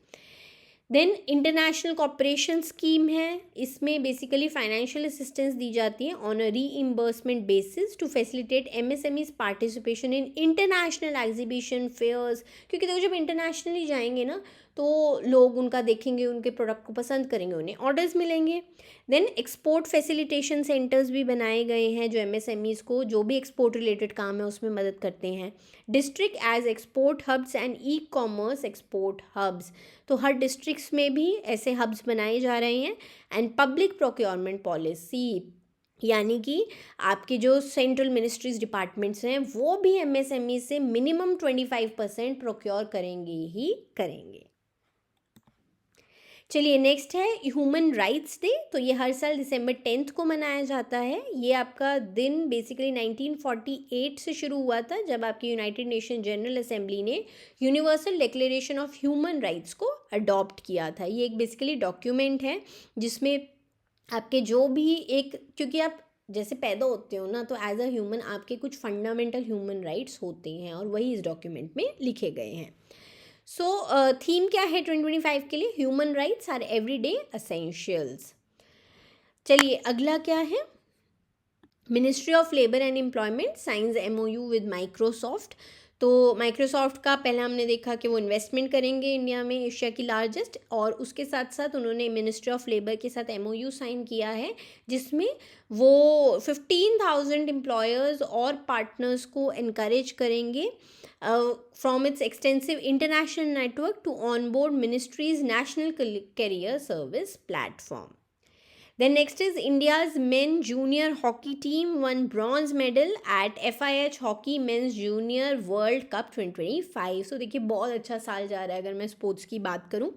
Then international cooperation scheme है, इसमें बेसिकली फाइनेंशियल असिस्टेंस दी जाती है on a reimbursement basis to facilitate MSMEs participation in international exhibition fairs. क्योंकि देखो जब इंटरनेशनली जाएंगे ना तो लोग उनका देखेंगे, उनके प्रोडक्ट को पसंद करेंगे, उन्हें ऑर्डर्स मिलेंगे। देन एक्सपोर्ट फैसिलिटेशन सेंटर्स भी बनाए गए हैं जो MSMEs को जो भी एक्सपोर्ट रिलेटेड काम है उसमें मदद करते हैं। District as export hubs and E-कॉमर्स एक्सपोर्ट हब्स, तो हर डिस्ट्रिक्ट्स में भी ऐसे हब्स बनाए जा रहे हैं। एंड पब्लिक प्रोक्योरमेंट पॉलिसी, यानी कि आपके जो सेंट्रल मिनिस्ट्रीज डिपार्टमेंट्स हैं वो भी एमएसएमई से मिनिमम 25% प्रोक्योर करेंगे ही करेंगे। चलिए नेक्स्ट है ह्यूमन राइट्स डे। तो ये हर साल दिसंबर 10 को मनाया जाता है। ये आपका दिन बेसिकली 1948 से शुरू हुआ था, जब आपकी यूनाइटेड नेशन जनरल असेंबली ने universal declaration of human rights को अडॉप्ट किया था। ये एक बेसिकली डॉक्यूमेंट है जिसमें आपके जो भी एक, क्योंकि आप जैसे पैदा होते हो ना, तो एज अ ह्यूमन आपके कुछ फंडामेंटल ह्यूमन राइट्स होते हैं और वही इस डॉक्यूमेंट में लिखे गए हैं। सो थीम क्या है 2025 के लिए? Human rights are everyday essentials. चलिए अगला क्या है? Ministry of labour and employment science MOU with Microsoft. तो माइक्रोसॉफ्ट का पहले हमने देखा कि वो इन्वेस्टमेंट करेंगे इंडिया में, एशिया की लार्जेस्ट, और उसके साथ साथ उन्होंने मिनिस्ट्री ऑफ लेबर के साथ एमओयू साइन किया है जिसमें वो 15,000 एम्प्लॉयर्स और पार्टनर्स को इनकरेज करेंगे from its extensive international network to onboard ministry's national career service platform. Then next is India's men junior hockey team won bronze medal at FIH Hockey Men's Junior World Cup 2025. So देखिए बहुत अच्छा साल जा रहा है अगर मैं sports की बात करूं।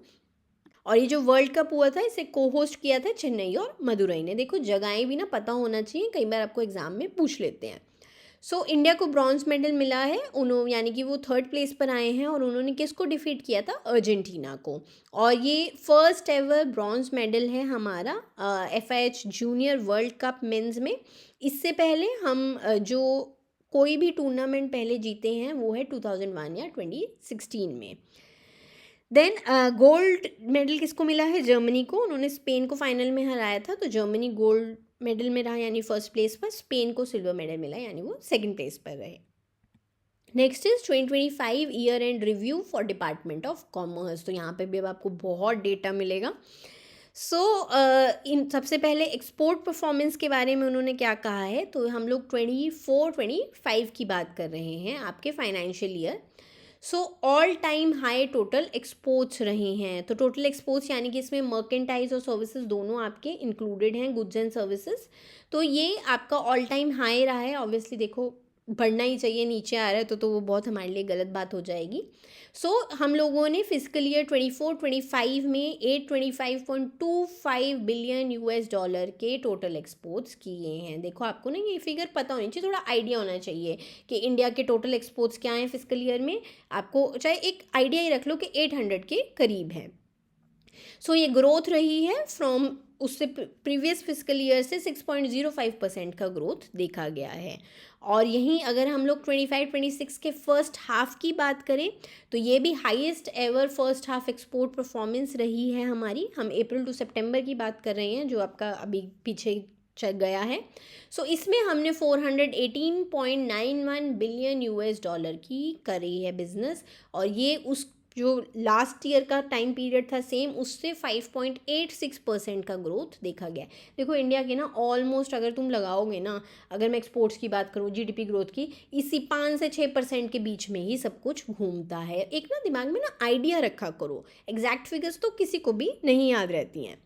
और ये जो वर्ल्ड कप हुआ था इसे को होस्ट किया था चेन्नई और मदुरई ने। देखो जगहें भी ना पता होना चाहिए, कई बार आपको एग्जाम में पूछ लेते हैं। सो इंडिया को ब्रॉन्ज मेडल मिला है, उन्होंने यानी कि वो 3rd प्लेस पर आए हैं, और उन्होंने किसको डिफीट किया था? अर्जेंटीना को। और ये फर्स्ट एवर ब्रॉन्ज मेडल है हमारा FIH junior world cup men's में। इससे पहले हम जो कोई भी टूर्नामेंट पहले जीते हैं वो है 2001 या 2016 में। देन गोल्ड मेडल किसको मिला है? जर्मनी को। उन्होंने स्पेन को फाइनल में हराया था, तो जर्मनी गोल्ड मेडल में रहा यानी फर्स्ट प्लेस पर। स्पेन को सिल्वर मेडल मिला यानी वो सेकंड प्लेस पर रहे। Next is 2025 year and review for department of commerce. तो यहाँ पे भी अब आपको बहुत डेटा मिलेगा। इन सबसे पहले एक्सपोर्ट परफॉर्मेंस के बारे में उन्होंने क्या कहा है? तो हम लोग 24-25 की बात कर रहे हैं आपके financial year. All time high total exports रहे हैं। तो टोटल एक्सपोर्ट्स यानी कि इसमें मर्केंटाइज और सर्विसेज दोनों आपके इंक्लूडेड हैं, गुड्स एंड सर्विसेज। तो ये आपका ऑल टाइम हाई रहा है। ऑब्वियसली देखो बढ़ना ही चाहिए, नीचे आ रहा है तो वो बहुत हमारे लिए गलत बात हो जाएगी। हम लोगों ने फिजिकल ईयर 24-25 में 825.25 बिलियन US डॉलर के टोटल एक्सपोर्ट्स किए हैं। देखो आपको ना ये फिगर पता होनी चाहिए, थोड़ा आइडिया होना चाहिए कि इंडिया के टोटल एक्सपोर्ट्स क्या हैं फिजिकल ईयर में। आपको चाहे एक आइडिया ही रख लो कि 800 के करीब है। ये ग्रोथ रही है फ्रॉम उससे प्रीवियस फिजिकल ईयर से 6.05% का ग्रोथ देखा गया है। और यहीं अगर हम लोग 25-26 के फर्स्ट हाफ की बात करें तो ये भी highest ever first half export performance रही है हमारी। हम अप्रैल टू सितंबर की बात कर रहे हैं जो आपका अभी पीछे चल गया है। इसमें हमने 418.91 बिलियन US डॉलर की करी है बिजनेस, और ये उस जो लास्ट ईयर का टाइम पीरियड था सेम उससे 5.86% का ग्रोथ देखा गया है। देखो इंडिया के ना ऑलमोस्ट अगर तुम लगाओगे ना, अगर मैं एक्सपोर्ट्स की बात करूँ GDP ग्रोथ की, इसी 5 से 6% के बीच में ही सब कुछ घूमता है। एक ना दिमाग में ना आइडिया रखा करो, एग्जैक्ट फिगर्स तो किसी को भी नहीं याद रहती हैं।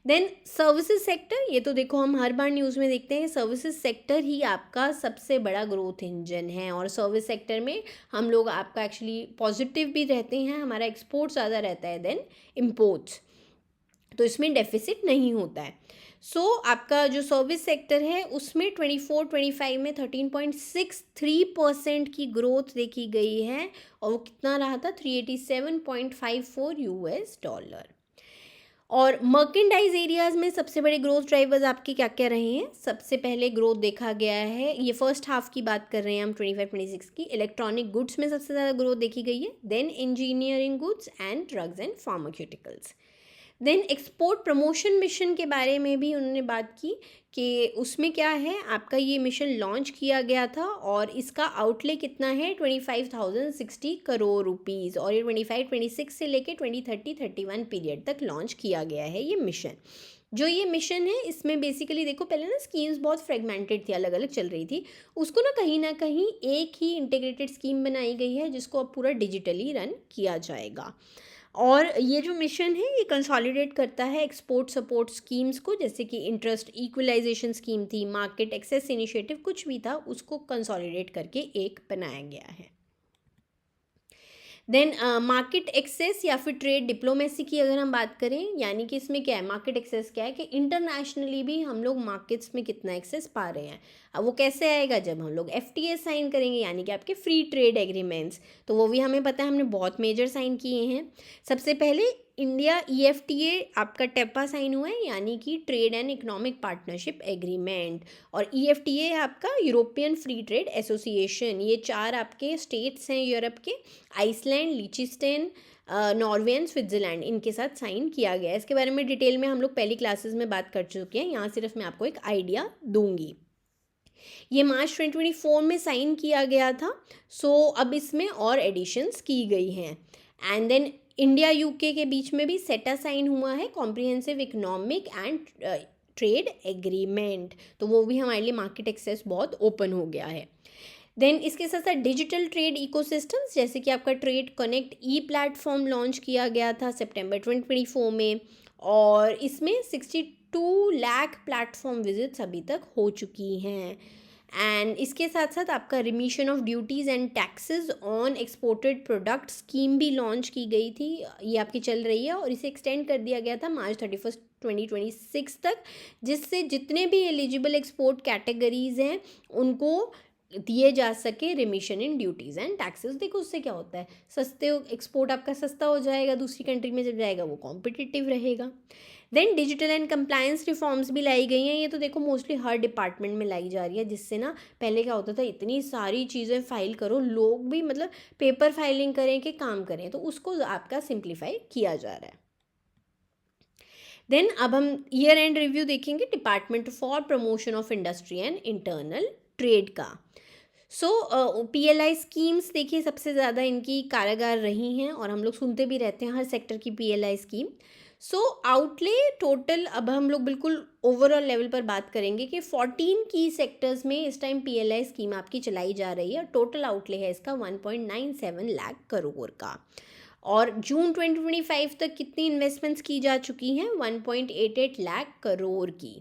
देन सर्विसेज सेक्टर, ये तो देखो हम हर बार न्यूज़ में देखते हैं, सर्विसेज सेक्टर ही आपका सबसे बड़ा ग्रोथ इंजन है। और सर्विस सेक्टर में हम लोग आपका एक्चुअली पॉजिटिव भी रहते हैं, हमारा एक्सपोर्ट ज़्यादा रहता है देन इम्पोर्ट्स, तो इसमें डेफिसिट नहीं होता है। आपका जो सर्विस सेक्टर है उसमें 24-25 में 13.63% की ग्रोथ देखी गई है, और वो कितना रहा था? 387.54 US डॉलर। और मर्केंडाइज एरियाज़ में सबसे बड़े ग्रोथ ड्राइवर्स आपके क्या क्या रहे हैं? सबसे पहले ग्रोथ देखा गया है, ये फर्स्ट हाफ की बात कर रहे हैं हम 25-26 की, इलेक्ट्रॉनिक गुड्स में सबसे ज़्यादा ग्रोथ देखी गई है, then engineering goods and drugs and pharmaceuticals. Then export promotion mission के बारे में भी उन्होंने बात की कि उसमें क्या है, आपका ये मिशन लॉन्च किया गया था और इसका आउटले कितना है? 25,060 करोड़ रुपीज़, और ये 25-26 से लेके 2030-31 पीरियड तक लॉन्च किया गया है ये मिशन। जो ये मिशन है इसमें बेसिकली देखो पहले ना स्कीम्स बहुत फ्रेगमेंटेड थी, अलग अलग चल रही थी, उसको ना कहीं एक ही इंटीग्रेटेड स्कीम बनाई गई है जिसको अब पूरा डिजिटली रन किया जाएगा। और ये जो मिशन है ये कंसोलिडेट करता है एक्सपोर्ट सपोर्ट स्कीम्स को, जैसे कि इंटरेस्ट इक्वलाइजेशन स्कीम थी, मार्केट एक्सेस इनिशिएटिव, कुछ भी था उसको कंसोलिडेट करके एक बनाया गया है। देन मार्केट एक्सेस या फिर ट्रेड डिप्लोमेसी की अगर हम बात करें, यानी कि इसमें क्या है, मार्केट एक्सेस क्या है कि इंटरनेशनली भी हम लोग मार्केट्स में कितना एक्सेस पा रहे हैं। अब वो कैसे आएगा, जब हम लोग FTA साइन करेंगे, यानी कि आपके फ्री ट्रेड एग्रीमेंट्स, तो वो भी हमें पता है, हमने बहुत मेजर साइन किए हैं। सबसे पहले इंडिया EFTA आपका टेपा साइन हुआ है, यानी कि trade and economic partnership agreement, और EFTA आपका यूरोपियन फ्री ट्रेड एसोसिएशन। ये 4 आपके स्टेट्स हैं यूरोप के, आइसलैंड, लिechtenstein, नॉर्वे एंड स्विट्ज़रलैंड, इनके साथ साइन किया गया है। इसके बारे में डिटेल में हम लोग पहली क्लासेस में बात कर चुके हैं, यहाँ सिर्फ मैं आपको एक आइडिया दूंगी। ये मार्च 2024 में साइन किया गया था। सो अब इसमें और एडिशंस की गई हैं। एंड देन इंडिया UK के बीच में भी सेटा साइन हुआ है, comprehensive economic and trade agreement, तो वो भी हमारे लिए मार्केट एक्सेस बहुत ओपन हो गया है। देन इसके साथ साथ डिजिटल ट्रेड इकोसिस्टम्स, जैसे कि आपका ट्रेड कनेक्ट प्लेटफॉर्म लॉन्च किया गया था सितंबर 2024 में, और इसमें 62 लाख प्लेटफॉर्म विजिट्स अभी तक हो चुकी हैं। एंड इसके साथ साथ आपका remission of duties and taxes on exported product scheme भी लॉन्च की गई थी, ये आपकी चल रही है, और इसे एक्सटेंड कर दिया गया था मार्च 31 2026 तक, जिससे जितने भी एलिजिबल एक्सपोर्ट कैटेगरीज हैं उनको दिए जा सके remission in duties and taxes. देखो उससे क्या होता है, सस्ते एक्सपोर्ट आपका सस्ता हो जाएगा, दूसरी कंट्री में जब जाएगा वो कॉम्पिटिटिव रहेगा। Then digital and compliance reforms भी लाई गई हैं, ये तो देखो मोस्टली हर डिपार्टमेंट में लाई जा रही है, जिससे ना पहले क्या होता था, इतनी सारी चीज़ें फाइल करो, लोग भी मतलब पेपर फाइलिंग करें कि काम करें, तो उसको आपका सिंप्लीफाई किया जा रहा है। देन अब हम ईयर एंड रिव्यू देखेंगे department for promotion of industry and internal trade का। सो PLI स्कीम्स देखिए सबसे ज़्यादा इनकी कारगर रही हैं, और हम लोग सुनते भी रहते हैं हर सेक्टर की PLI स्कीम। सो आउटले टोटल, अब हम लोग बिल्कुल ओवरऑल लेवल पर बात करेंगे कि 14 की सेक्टर्स में इस टाइम PLI स्कीम आपकी चलाई जा रही है, और टोटल आउटले है इसका 1.97 लाख करोड़ का। और जून 2025 तक कितनी इन्वेस्टमेंट्स की जा चुकी हैं, 1.88 लाख करोड़ की।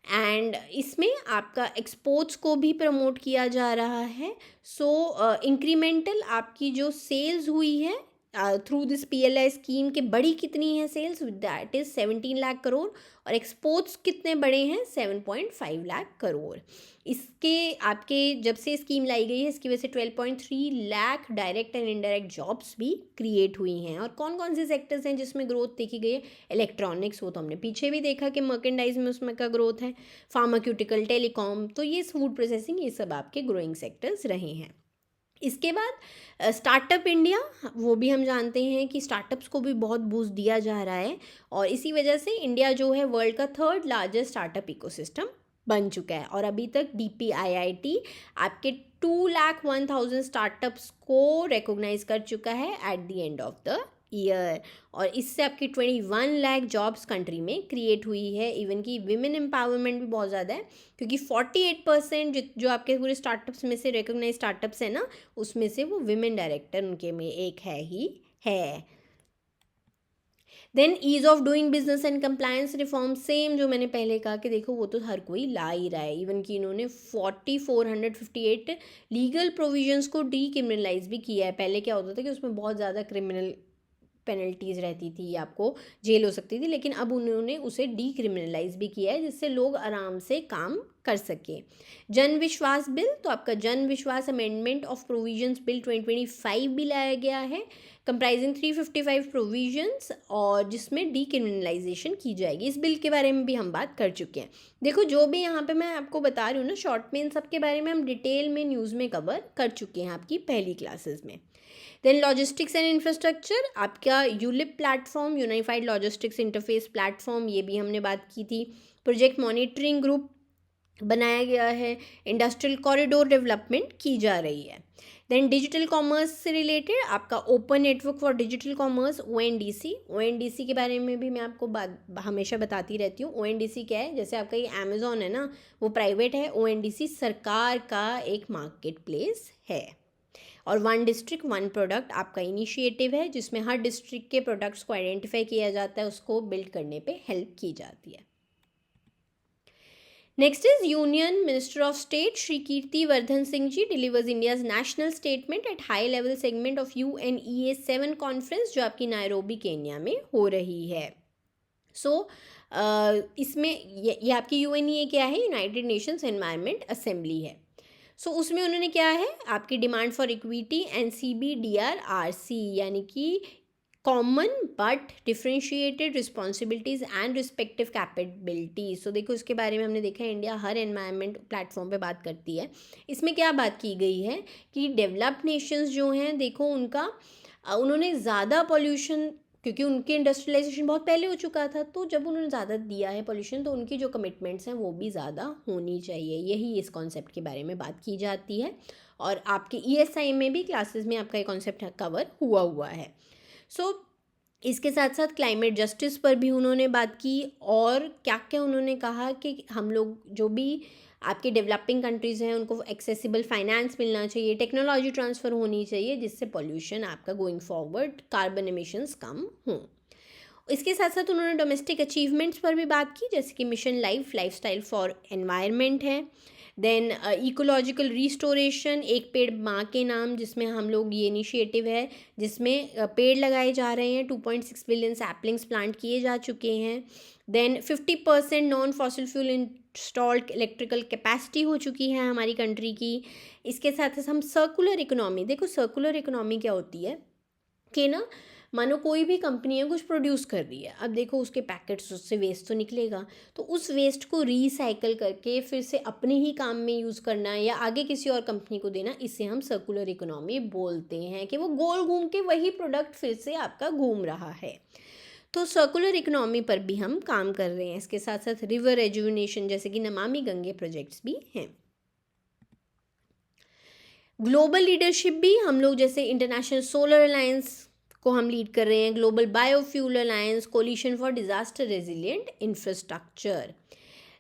एंड इसमें आपका एक्सपोर्ट्स को भी प्रमोट किया जा रहा है। सो इंक्रीमेंटल आपकी जो सेल्स हुई है थ्रू दिस PLI स्कीम के, बड़ी कितनी है sales, that is 17 lakh crore, और एक्सपोर्ट्स कितने बड़े हैं, 7.5 लाख करोड़। इसके आपके जब से स्कीम लाई गई है, इसकी वजह से 12.3 lakh direct and indirect jobs भी क्रिएट हुई हैं। और कौन कौन से सेक्टर्स हैं जिसमें ग्रोथ देखी गई है, इलेक्ट्रॉनिक्स, वो तो हमने पीछे भी देखा कि मर्केंडाइज में उसमें का ग्रोथ है, फार्माक्यूटिकल, टेलीकॉम, तो ये फूड प्रोसेसिंग, ये सब आपके ग्रोइंग सेक्टर्स रहे हैं। इसके बाद स्टार्टअप इंडिया, वो भी हम जानते हैं कि स्टार्टअप्स को भी बहुत बूस्ट दिया जा रहा है, और इसी वजह से इंडिया जो है वर्ल्ड का 3rd लार्जेस्ट स्टार्टअप इकोसिस्टम बन चुका है। और अभी तक DPIIT आपके 2,01,000 स्टार्टअप्स को रिकॉग्नाइज कर चुका है at the end of the year, और इससे आपकी 21 लाख जॉब्स कंट्री में क्रिएट हुई है। इवन कि विमेन एम्पावरमेंट भी बहुत ज़्यादा है, क्योंकि 48% जो आपके पूरे स्टार्टअप्स में से रिकॉग्नाइज स्टार्टअप्स है ना, उसमें से वो विमेन डायरेक्टर उनके में एक है ही है। Then ease of doing business and compliance reform, same जो मैंने पहले कहा कि देखो वो तो हर कोई ला ही रहा है। इवन कि इन्होंने 4458 लीगल प्रोविजंस को डीक्रिमिनलाइज भी किया है। पहले क्या होता था कि उसमें बहुत ज़्यादा क्रिमिनल पेनल्टीज़ रहती थी, आपको जेल हो सकती थी, लेकिन अब उन्होंने उसे डीक्रिमिनलाइज भी किया है, जिससे लोग आराम से काम कर सके। जन विश्वास बिल, तो आपका जन विश्वास अमेंडमेंट ऑफ प्रोविजंस बिल 2025 भी लाया गया है, कंप्राइजिंग 355 प्रोविजंस, और जिसमें डीक्रिमिनलाइजेशन की जाएगी। इस बिल के बारे में भी हम बात कर चुके हैं। देखो जो भी यहाँ पे मैं आपको बता रही हूँ ना शॉर्ट में, इन सब के बारे में हम डिटेल में न्यूज़ में कवर कर चुके हैं आपकी पहली क्लासेस में। देन लॉजिस्टिक्स एंड इंफ्रास्ट्रक्चर, आपका ULIP platform, unified logistics interface platform, ये भी हमने बात की थी। प्रोजेक्ट मॉनिटरिंग ग्रुप बनाया गया है, इंडस्ट्रियल कॉरिडोर डेवलपमेंट की जा रही है। देन डिजिटल कॉमर्स से रिलेटेड आपका open network for digital commerce, ONDC के बारे में भी मैं आपको हमेशा बताती रहती हूँ। ONDC क्या है, जैसे आपका ये अमेज़ॉन है ना, वो प्राइवेट है, ONDC सरकार का एक मार्केट प्लेस है। और वन डिस्ट्रिक्ट वन प्रोडक्ट आपका इनिशिएटिव है, जिसमें हर डिस्ट्रिक्ट के प्रोडक्ट्स को आइडेंटिफाई किया जाता है, उसको बिल्ड करने पे हेल्प की जाती है। Next is Union Minister of State Shri Kirti Vardhan Singh ji delivers India's national statement at high level segment of UNEA 7 conference, जो आपकी नायरोबी केन्या में हो रही है। इसमें ये आपकी UNEA क्या है, यूनाइटेड नेशंस एनवायरनमेंट असेंबली है। उसमें उन्होंने क्या है, आपकी डिमांड फॉर इक्विटी NCBDRRC यानी कि common but differentiated responsibilities and respective capabilities. देखो इसके बारे में हमने देखा है, इंडिया हर एनवायरनमेंट प्लेटफॉर्म पे बात करती है। इसमें क्या बात की गई है कि डेवलप्ड नेशंस जो हैं, देखो उन्होंने ज़्यादा पॉल्यूशन, क्योंकि उनके इंडस्ट्रियलाइजेशन बहुत पहले हो चुका था, तो जब उन्होंने ज़्यादा दिया है पॉल्यूशन, तो उनकी जो कमिटमेंट्स हैं वो भी ज़्यादा होनी चाहिए। यही इस कॉन्सेप्ट के बारे में बात की जाती है, और आपके ESI में भी क्लासेस में आपका ये कॉन्सेप्ट कवर हुआ है। इसके साथ साथ क्लाइमेट जस्टिस पर भी उन्होंने बात की, और क्या क्या उन्होंने कहा कि हम लोग जो भी आपके डेवलपिंग कंट्रीज़ हैं उनको एक्सेसिबल फाइनेंस मिलना चाहिए, टेक्नोलॉजी ट्रांसफ़र होनी चाहिए, जिससे पॉल्यूशन आपका गोइंग फॉरवर्ड, कार्बन एमिशंस कम हों। इसके साथ साथ उन्होंने डोमेस्टिक अचीवमेंट्स पर भी बात की, जैसे कि मिशन लाइफस्टाइल फॉर एनवायरनमेंट है। देन इकोलॉजिकल रिस्टोरेशन, एक पेड़ माँ के नाम, जिसमें हम लोग ये इनिशिएटिव है जिसमें पेड़ लगाए जा रहे हैं, 2.6 बिलियन सैपलिंग्स प्लांट किए जा चुके हैं। Then 50% non fossil fuel installed electrical capacity हो चुकी है हमारी कंट्री की। इसके साथ साथ हम सर्कुलर इकोनॉमी, देखो सर्कुलर इकोनॉमी क्या होती है कि ना, मानो कोई भी कंपनी है कुछ प्रोड्यूस कर रही है, अब देखो उसके पैकेट्स, उससे वेस्ट तो निकलेगा, तो उस वेस्ट को रिसाइकल करके फिर से अपने ही काम में यूज़ करना या आगे किसी और कंपनी को देना, इसे हम सर्कुलर इकोनॉमी बोलते हैं, कि वो गोल घूम के वही प्रोडक्ट फिर से आपका घूम रहा है। तो सर्कुलर इकोनॉमी पर भी हम काम कर रहे हैं। इसके साथ साथ रिवर रेजुविनेशन, जैसे कि नमामि गंगे प्रोजेक्ट्स भी हैं। ग्लोबल लीडरशिप भी हम लोग, जैसे इंटरनेशनल सोलर अलायंस को हम लीड कर रहे हैं, global biofuel alliance, coalition for disaster resilient infrastructure.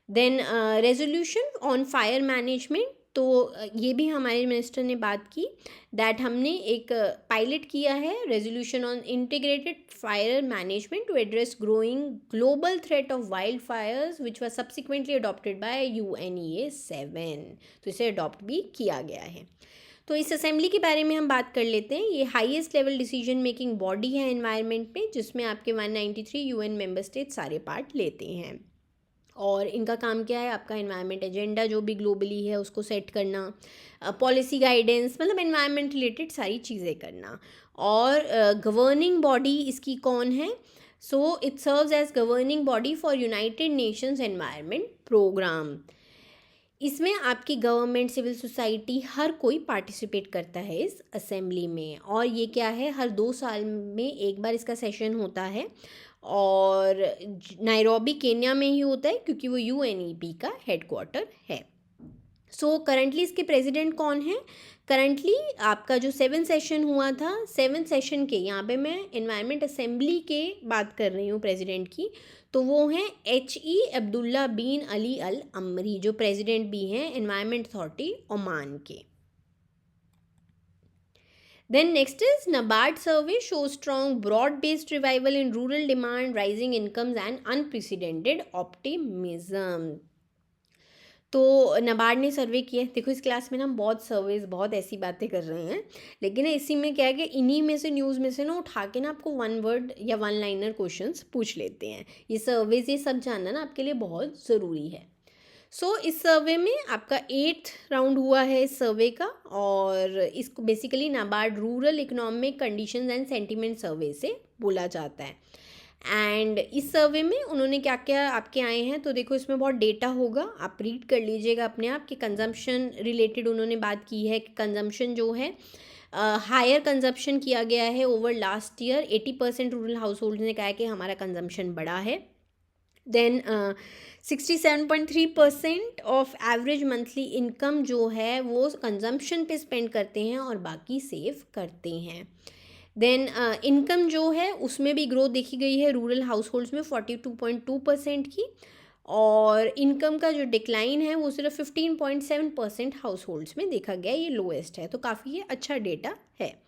Then resolution on fire management, तो ये भी हमारे मिनिस्टर ने बात की, दैट हमने एक पायलट किया है, resolution on integrated fire management to address growing global threat of wildfires, which was subsequently adopted by UNEA 7। तो इसे अडॉप्ट भी किया गया है। तो इस असेंबली के बारे में हम बात कर लेते हैं। ये highest level decision making body है एनवायरनमेंट में, जिसमें आपके 193 UN मेंबर स्टेट सारे पार्ट लेते हैं। और इनका काम क्या है, आपका एनवायरनमेंट एजेंडा जो भी ग्लोबली है उसको सेट करना, पॉलिसी गाइडेंस, मतलब एनवायरनमेंट रिलेटेड सारी चीज़ें करना। और गवर्निंग बॉडी इसकी कौन है, it serves as governing body for United Nations environment programme. इसमें आपकी गवर्नमेंट, सिविल सोसाइटी, हर कोई पार्टिसिपेट करता है इस असेंबली में। और ये क्या है, हर 2 साल में एक बार इसका सेशन होता है, और नायरोबी केन्या में ही होता है, क्योंकि वो UNEP का हेडक्वार्टर है। करंटली इसके प्रेसिडेंट कौन है, करंटली आपका जो 7 सेशन हुआ था, 7 सेशन के, यहाँ पे मैं एनवायरनमेंट असेंबली के बात कर रही हूँ प्रेसिडेंट की, तो वो हैं HE अब्दुल्ला बिन अली अल अमरी, जो प्रेसिडेंट भी हैं एनवायरनमेंट अथॉरिटी ओमान के। Then next is NABARD survey shows strong broad-based revival in rural demand, rising incomes and unprecedented optimism. तो NABARD ने सर्वे किया। देखो इस क्लास में ना हम बहुत सर्वेज, बहुत ऐसी बातें कर रहे हैं, लेकिन इसी में क्या है कि इन्हीं में से, न्यूज़ में से ना उठा के ना आपको 1 वर्ड या 1 लाइनर क्वेश्चंस पूछ लेते हैं। ये सर्वेज, ये सब जानना ना आपके लिए बहुत ज़रूरी है। इस सर्वे में आपका 8th राउंड हुआ है इस सर्वे का, और इसको basically NABARD rural economic conditions and sentiment survey से बोला जाता है। एंड इस सर्वे में उन्होंने क्या क्या आपके आए हैं, तो देखो इसमें बहुत डेटा होगा, आप रीड कर लीजिएगा अपने आप। कि कंजम्पशन रिलेटेड उन्होंने बात की है कि कंजम्पशन जो है, हायर कंजम्पशन किया गया है over last year. 80% rural household ने कहा है कि हमारा कंजम्पशन बढ़ा है। Then 67.3% of average monthly income जो है वो कंजम्पशन पे स्पेंड करते हैं और बाकी सेव करते हैं। देन इनकम जो है उसमें भी ग्रोथ देखी गई है रूरल हाउस होल्ड्स में 42.2% की, और इनकम का जो डिक्लाइन है वो सिर्फ 15.7% हाउस होल्ड्स में देखा गया, ये लोएस्ट है, तो काफ़ी ये अच्छा डेटा है।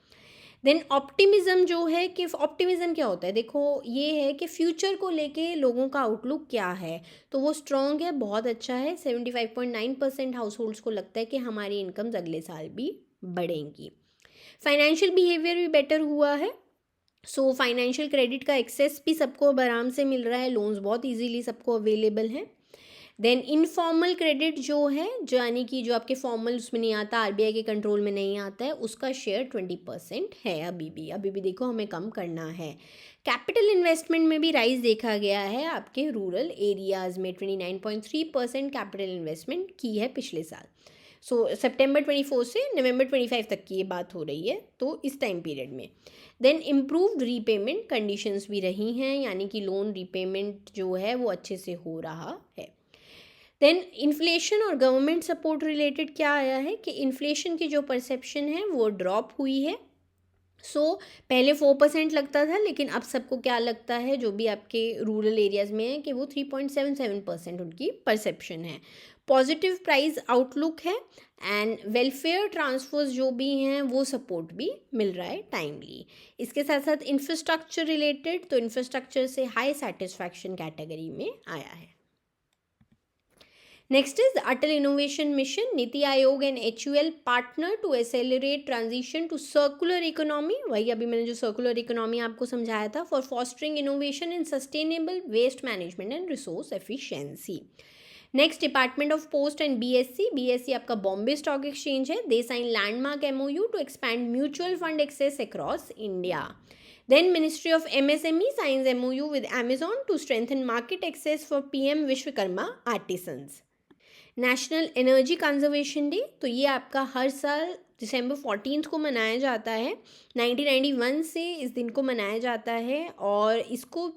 देन ऑप्टिमिज्म जो है कि ऑप्टिमिज्म क्या होता है, देखो ये है कि फ्यूचर को लेके लोगों का आउटलुक क्या है, तो वो स्ट्रॉन्ग है, बहुत अच्छा है। 75.9% हाउस होल्ड्स को लगता है कि हमारी इनकम्स अगले साल भी बढ़ेंगी। फाइनेंशियल बिहेवियर भी बेटर हुआ है, सो फाइनेंशियल क्रेडिट का एक्सेस भी सबको अब आराम से मिल रहा है, लोन्स बहुत इजीली सबको अवेलेबल हैं। देन इनफॉर्मल क्रेडिट जो है, जो यानी कि जो आपके फॉर्मल उसमें नहीं आता, आरबीआई के कंट्रोल में नहीं आता है, उसका शेयर 20% है अभी भी देखो हमें कम करना है। कैपिटल इन्वेस्टमेंट में भी राइज देखा गया है आपके रूरल एरियाज़ में, 29.3% कैपिटल इन्वेस्टमेंट की है पिछले साल। सो सितंबर 24 से नवंबर 25 तक की ये बात हो रही है, तो इस टाइम पीरियड में। देन इम्प्रूव्ड रीपेमेंट कंडीशंस भी रही हैं, यानी कि लोन रीपेमेंट जो है वो अच्छे से हो रहा है। देन इन्फ्लेशन और गवर्नमेंट सपोर्ट रिलेटेड क्या आया है कि इन्फ्लेशन की जो परसेप्शन है वो ड्रॉप हुई है। पहले 4% लगता था, लेकिन अब सबको क्या लगता है, जो भी आपके रूरल एरियाज़ में है, कि वो 3.77% उनकी परसेप्शन है। पॉजिटिव प्राइस आउटलुक है एंड वेलफेयर ट्रांसफर्स जो भी हैं वो सपोर्ट भी मिल रहा है टाइमली। इसके साथ साथ इंफ्रास्ट्रक्चर रिलेटेड, तो इंफ्रास्ट्रक्चर से हाई सेटिस्फैक्शन कैटेगरी में आया है। Next is the Atal Innovation Mission. Niti Aayog and HUL partner to accelerate transition to circular economy. वही अभी मैंने जो circular economy आपको समझाया था, for fostering innovation in sustainable waste management and resource efficiency. Next department of post and BSE आपका Bombay stock exchange है, they sign landmark MOU to expand mutual fund access across India. Then ministry of MSME signs MOU with Amazon to strengthen market access for PM Vishwakarma artisans. National energy conservation day, तो ये आपका हर साल दिसंबर 14 को मनाया जाता है। 1991 से इस दिन को मनाया जाता है और इसको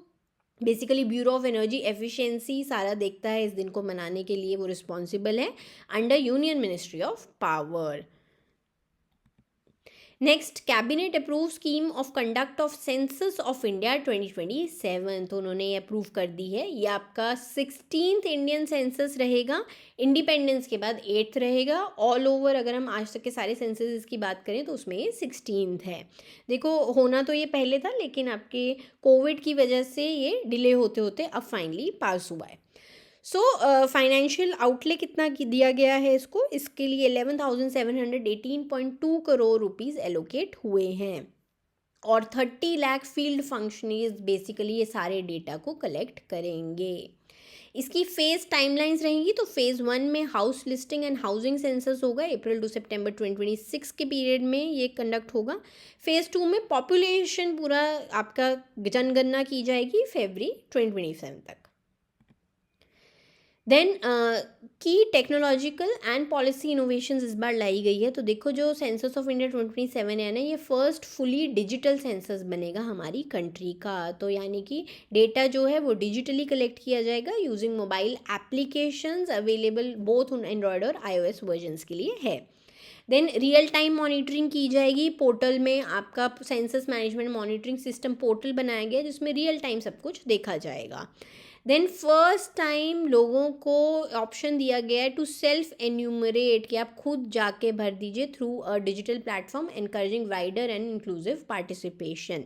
basically bureau of energy efficiency सारा देखता है, इस दिन को मनाने के लिए वो रिस्पॉन्सिबल है under union ministry of power. Next, cabinet approve scheme of conduct of census of India 2027, तो उन्होंने ये अप्रूव कर दी है। ये आपका 16th इंडियन सेंसस रहेगा, इंडिपेंडेंस के बाद 8th रहेगा। ऑल ओवर अगर हम आज तक के सारे सेंसस की बात करें तो उसमें ये 16th है। देखो होना तो ये पहले था, लेकिन आपके कोविड की वजह से ये डिले होते होते अब फाइनली पास हुआ है। फाइनेंशियल आउटले कितना दिया गया है इसको, इसके लिए 11,718.2 करोड़ रुपीज़ एलोकेट हुए हैं और 30 लाख फील्ड फंक्शनरीज बेसिकली ये सारे डेटा को कलेक्ट करेंगे। इसकी फेज़ टाइमलाइंस रहेंगी, तो फेज़ 1 में house listing and housing census होगा, अप्रैल टू सितंबर 2026 के पीरियड में ये कंडक्ट होगा। फेज़ 2 में पॉपुलेशन पूरा आपका जनगणना की जाएगी फरवरी 2027 तक। देन की टेक्नोलॉजिकल एंड पॉलिसी इनोवेशंस इस बार लाई गई है, तो देखो जो सेंसस ऑफ इंडिया 2027 है ना, ये फर्स्ट फुली डिजिटल सेंसस बनेगा हमारी कंट्री का, तो यानी कि डेटा जो है वो डिजिटली कलेक्ट किया जाएगा using mobile applications available both on Android और iOS वर्जन्स के लिए है। देन रियल टाइम मॉनिटरिंग की जाएगी पोर्टल में, आपका census management monitoring system portal बनाया गया जिसमें रियल टाइम सब कुछ देखा जाएगा। देन फर्स्ट टाइम लोगों को ऑप्शन दिया गया है टू सेल्फ एन्यूमरेट, कि आप खुद जाके भर दीजिए through a digital platform encouraging wider and inclusive participation.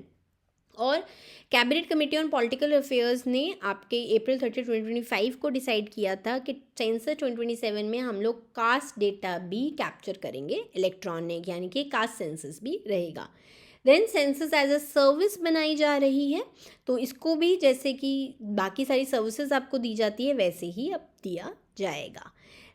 और cabinet committee on political affairs ने आपके अप्रैल 30, 2025 को डिसाइड किया था कि सेंसस 2027 में हम लोग कास्ट डेटा भी कैप्चर करेंगे इलेक्ट्रॉनिक, यानी कि कास्ट सेंसस भी रहेगा। Then census as a service बनाई जा रही है, तो इसको भी जैसे कि बाकी सारी सर्विसेज आपको दी जाती है वैसे ही अब दिया जाएगा।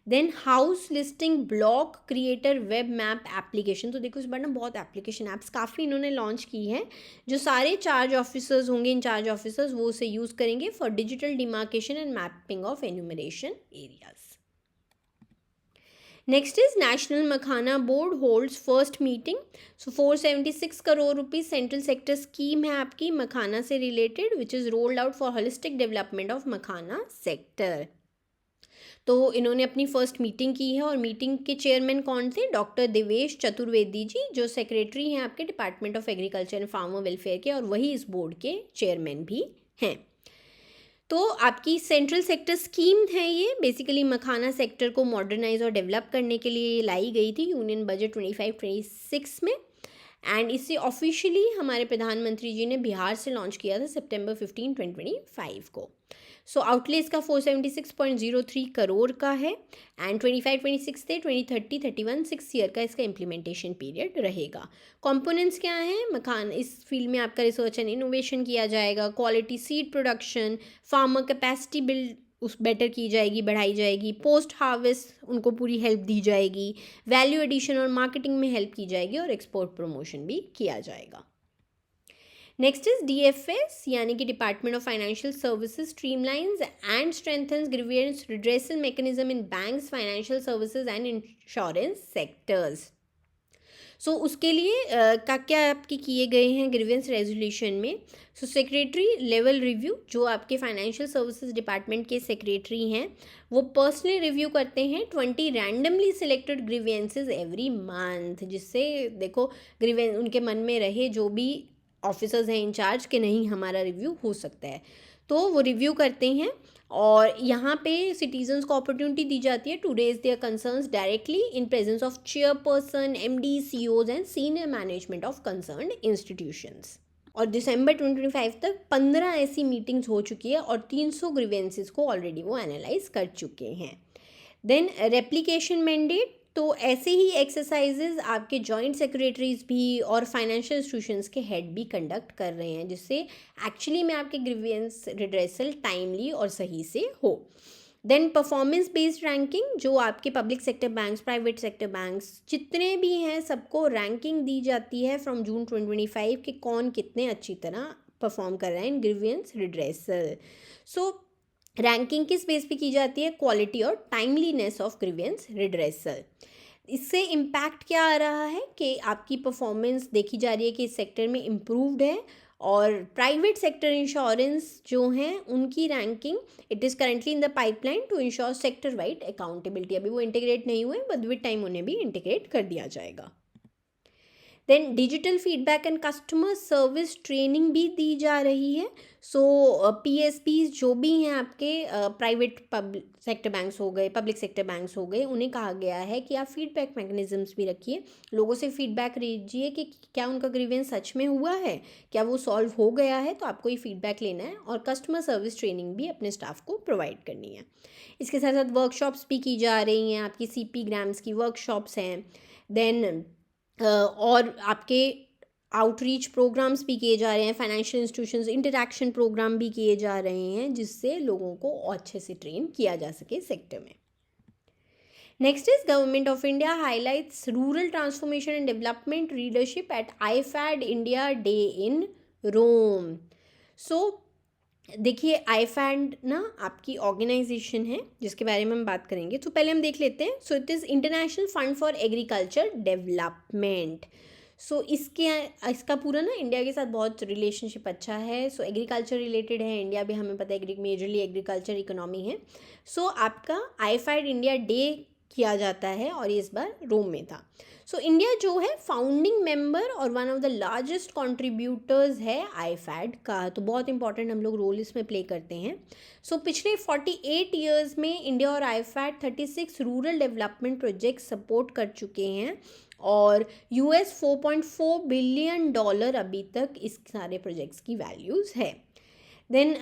Then house listing block creator web map application, तो देखो इस बार ना बहुत एप्लीकेशन ऐप्स काफ़ी इन्होंने लॉन्च की हैं, जो सारे चार्ज ऑफिसर्स होंगे, इन चार्ज ऑफिसर्स वो उसे यूज़ करेंगे for digital demarcation and mapping of enumeration areas. Next is national makhana board holds first meeting, so 476 crore rupees central sector scheme है आपकी मखाना से related, which is rolled out for holistic development of makhana sector. तो इन्होंने अपनी first meeting की है और meeting के चेयरमैन कौन थे, डॉक्टर देवेश चतुर्वेदी जी, जो सेक्रेटरी हैं आपके department of agriculture and farmer welfare के, और वही इस बोर्ड के चेयरमैन भी हैं। तो आपकी सेंट्रल सेक्टर स्कीम है, ये बेसिकली मखाना सेक्टर को मॉडर्नाइज और डेवलप करने के लिए लाई गई थी यूनियन बजट 25-26 में। एंड इसे ऑफिशियली हमारे प्रधानमंत्री जी ने बिहार से लॉन्च किया था सितंबर 15, 2025 को। सो आउटले इसका 476.03 करोड़ का है एंड 25-26 से 2030 31 6 ईयर का इसका इम्प्लीमेंटेशन पीरियड रहेगा। कंपोनेंट्स क्या हैं? मखान इस फील्ड में आपका रिसर्च एंड इनोवेशन किया जाएगा, quality seed production, farmer capacity build उस बेटर की जाएगी, बढ़ाई जाएगी, पोस्ट हार्वेस्ट उनको पूरी हेल्प दी जाएगी, वैल्यू एडिशन और मार्केटिंग में हेल्प की जाएगी और एक्सपोर्ट प्रमोशन भी किया जाएगा। नेक्स्ट इज DFS यानी कि department of financial services streamlines and strengthens grievance redressal mechanism in banks, financial services and insurance sectors. So उसके लिए क्या आपके किए गए हैं ग्रीवियंस रेजोल्यूशन में? सो सेक्रेटरी लेवल रिव्यू, जो आपके फाइनेंशियल सर्विसेज डिपार्टमेंट के सेक्रेटरी हैं, वो पर्सनली रिव्यू करते हैं 20 randomly selected grievances every month, जिससे देखो ग्रीवियंस उनके मन में रहे जो भी ऑफिसर्स हैं इंचार्ज के नहीं हमारा रिव्यू हो सकता है, तो वो रिव्यू करते हैं और यहाँ पे सिटीजन्स को अपॉर्चुनिटी दी जाती है to raise their concerns directly in presence of chairperson, MD, CEOs and senior management of concerned institutions. और दिसंबर 2025 तक 15 ऐसी मीटिंग्स हो चुकी है और 300 ग्रीवेंसेस को ऑलरेडी वो एनालाइज कर चुके हैं। देन रेप्लिकेशन मैंडेट, तो ऐसे ही एक्सरसाइजेज आपके जॉइंट सेक्रेटरीज भी और फाइनेंशियल इंस्टीट्यूशंस के हेड भी कंडक्ट कर रहे हैं, जिससे एक्चुअली में आपके ग्रीवियंस रिड्रेसल टाइमली और सही से हो। देन परफॉर्मेंस बेस्ड रैंकिंग, जो आपके public sector banks, private sector banks जितने भी हैं सबको रैंकिंग दी जाती है फ्रॉम जून 2025 कि कौन कितने अच्छी तरह परफॉर्म कर रहे हैं इन ग्रीवियंस रिड्रेसल। सो रैंकिंग किस बेस पे की जाती है? क्वालिटी और टाइमलीनेस ऑफ ग्रीवियंस रिड्रेसल। इससे इम्पैक्ट क्या आ रहा है कि आपकी परफॉर्मेंस देखी जा रही है कि इस सेक्टर में इम्प्रूव्ड है, और प्राइवेट सेक्टर इंश्योरेंस जो हैं उनकी ranking it is currently in the pipeline to insure sector wide accountability. अभी वो इंटीग्रेट नहीं हुए, बट विद टाइम उन्हें भी इंटीग्रेट कर दिया जाएगा। Then digital feedback and customer service training भी दी जा रही है। सो PSBs जो भी हैं आपके प्राइवेट पब्लिक सेक्टर बैंक्स हो गए, पब्लिक सेक्टर बैंक्स हो गए, उन्हें कहा गया है कि आप फीडबैक मैकेनिज्म्स भी रखिए, लोगों से फीडबैक लीजिए कि क्या उनका ग्रीवेंस सच में हुआ है, क्या वो सॉल्व हो गया है, तो आपको ये फीडबैक लेना है और कस्टमर सर्विस ट्रेनिंग भी अपने स्टाफ को प्रोवाइड करनी है। इसके साथ साथ वर्कशॉप्स भी की जा रही हैं, आपकी CP ग्राम्स की वर्कशॉप्स हैं। देन और आपके आउटरीच प्रोग्राम्स भी किए जा रहे हैं, फाइनेंशियल इंस्टीट्यूशंस इंटरैक्शन प्रोग्राम भी किए जा रहे हैं, जिससे लोगों को अच्छे से ट्रेन किया जा सके सेक्टर में। Next is government of India highlights rural transformation and development leadership at IFAD India day in Rome. So देखिए IFAD ना आपकी ऑर्गेनाइजेशन है जिसके बारे में हम बात करेंगे, तो पहले हम देख लेते हैं। So it is international fund for agriculture development. So इसका पूरा ना इंडिया के साथ बहुत रिलेशनशिप अच्छा है। सो एग्रीकल्चर रिलेटेड है, इंडिया भी हमें पता है मेजरली एग्रीकल्चर इकोनॉमी है। सो आपका IFAD इंडिया डे किया जाता है और ये इस बार रोम में था। सो इंडिया जो है फाउंडिंग मेंबर और one of the largest contributors है IFAD का, तो बहुत इंपॉर्टेंट हम लोग रोल इसमें प्ले करते हैं। सो पिछले 48 ईयर्स में इंडिया और IFAD 36 rural development project support कर चुके हैं और US $4.4 बिलियन अभी तक इस सारे प्रोजेक्ट्स की वैल्यूज़ है। देन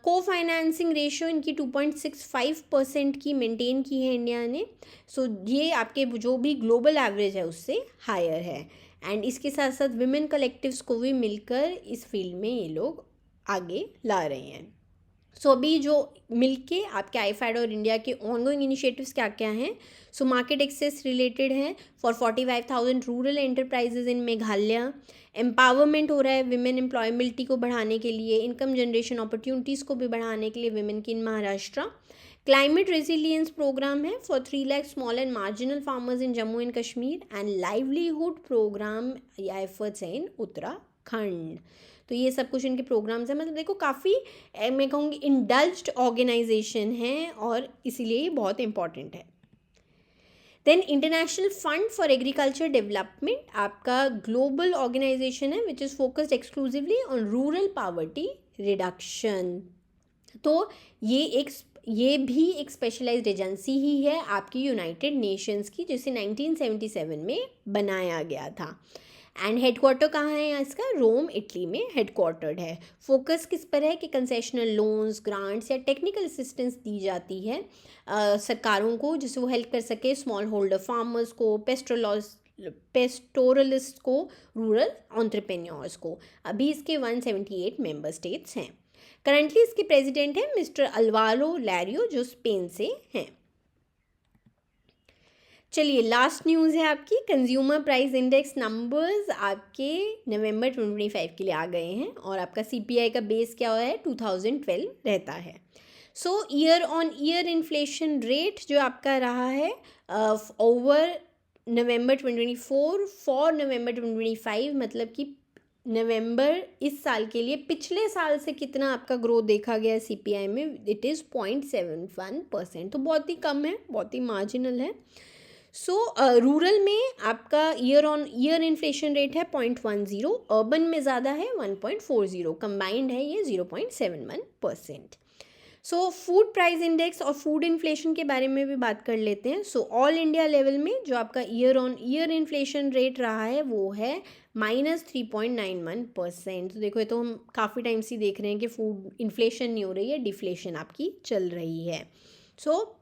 को फाइनेंसिंग रेशियो इनकी 2.65% की मेंटेन की है इंडिया ने। सो ये आपके जो भी ग्लोबल एवरेज है उससे हायर है। एंड इसके साथ साथ विमेन कलेक्टिव्स को भी मिलकर इस फील्ड में ये लोग आगे ला रहे हैं। सो अभी जो मिलके आपके IFAD और इंडिया के ऑनगोइंग इनिशिएटिव्स क्या क्या हैं? सो मार्केट एक्सेस रिलेटेड है for 45,000 rural enterprises in Meghalaya. Empowerment हो रहा है विमेन एम्प्लॉयबिलिटी को बढ़ाने के लिए, इनकम जनरेशन अपॉर्चुनिटीज़ को भी बढ़ाने के लिए विमेन की in Maharashtra. Climate resilience programme है for 3 lakh small and marginal farmers in Jammu and Kashmir and livelihood programme या एफर्ट्स है इन उत्तराखंड। तो ये सब कुछ इनके प्रोग्राम्स हैं। मतलब देखो काफ़ी मैं कहूँगी इंडल्ज्ड ऑर्गेनाइजेशन है और इसीलिए ये बहुत इंपॉर्टेंट है। Then International fund for agriculture Development आपका ग्लोबल ऑर्गेनाइजेशन है which is focused exclusively on rural poverty reduction. तो ये भी एक स्पेशलाइज्ड एजेंसी ही है आपकी यूनाइटेड नेशंस की, जिसे 1977 में बनाया गया था। एंड हेडक्वार्टर कहाँ है इसका? रोम, इटली में हेडक्वार्टर्ड है। फोकस किस पर है कि कंसेशनल लोन्स, ग्रांट्स या टेक्निकल असिस्टेंस दी जाती है सरकारों को, जिससे वो हेल्प कर सके स्मॉल होल्डर फार्मर्स को, पेस्टोरलिस्ट को, रूरल एंटरप्रेन्योर्स को। अभी इसके 178 मेंबर स्टेट्स हैं। करंटली इसके प्रेसिडेंट हैं मिस्टर अल्वारो लैरियो, जो स्पेन से हैं। चलिए लास्ट न्यूज़ है आपकी, कंज्यूमर प्राइस इंडेक्स नंबर्स आपके नवंबर 2025 के लिए आ गए हैं और आपका CPI का बेस क्या हुआ है? 2012 रहता है। So year on year inflation rate जो आपका रहा है ओवर नवंबर 2024 फॉर नवंबर 2025, मतलब कि नवंबर इस साल के लिए पिछले साल से कितना आपका ग्रोथ देखा गया है CPI में? इट इज़ 0.71%, तो बहुत ही कम है, बहुत ही मार्जिनल है। सो रूरल में आपका year on year inflation rate है 0.10, अर्बन में ज़्यादा है 1.40, कंबाइंड है ये 0.71%। सो फूड प्राइस इंडेक्स और फूड इन्फ्लेशन के बारे में भी बात कर लेते हैं। सो ऑल इंडिया लेवल में जो आपका year on year inflation rate रहा है वो है -3.91%। तो देखो, ये तो हम काफ़ी टाइम से देख रहे हैं कि फूड इन्फ्लेशन नहीं हो रही है, डिफ्लेशन आपकी चल रही है। सो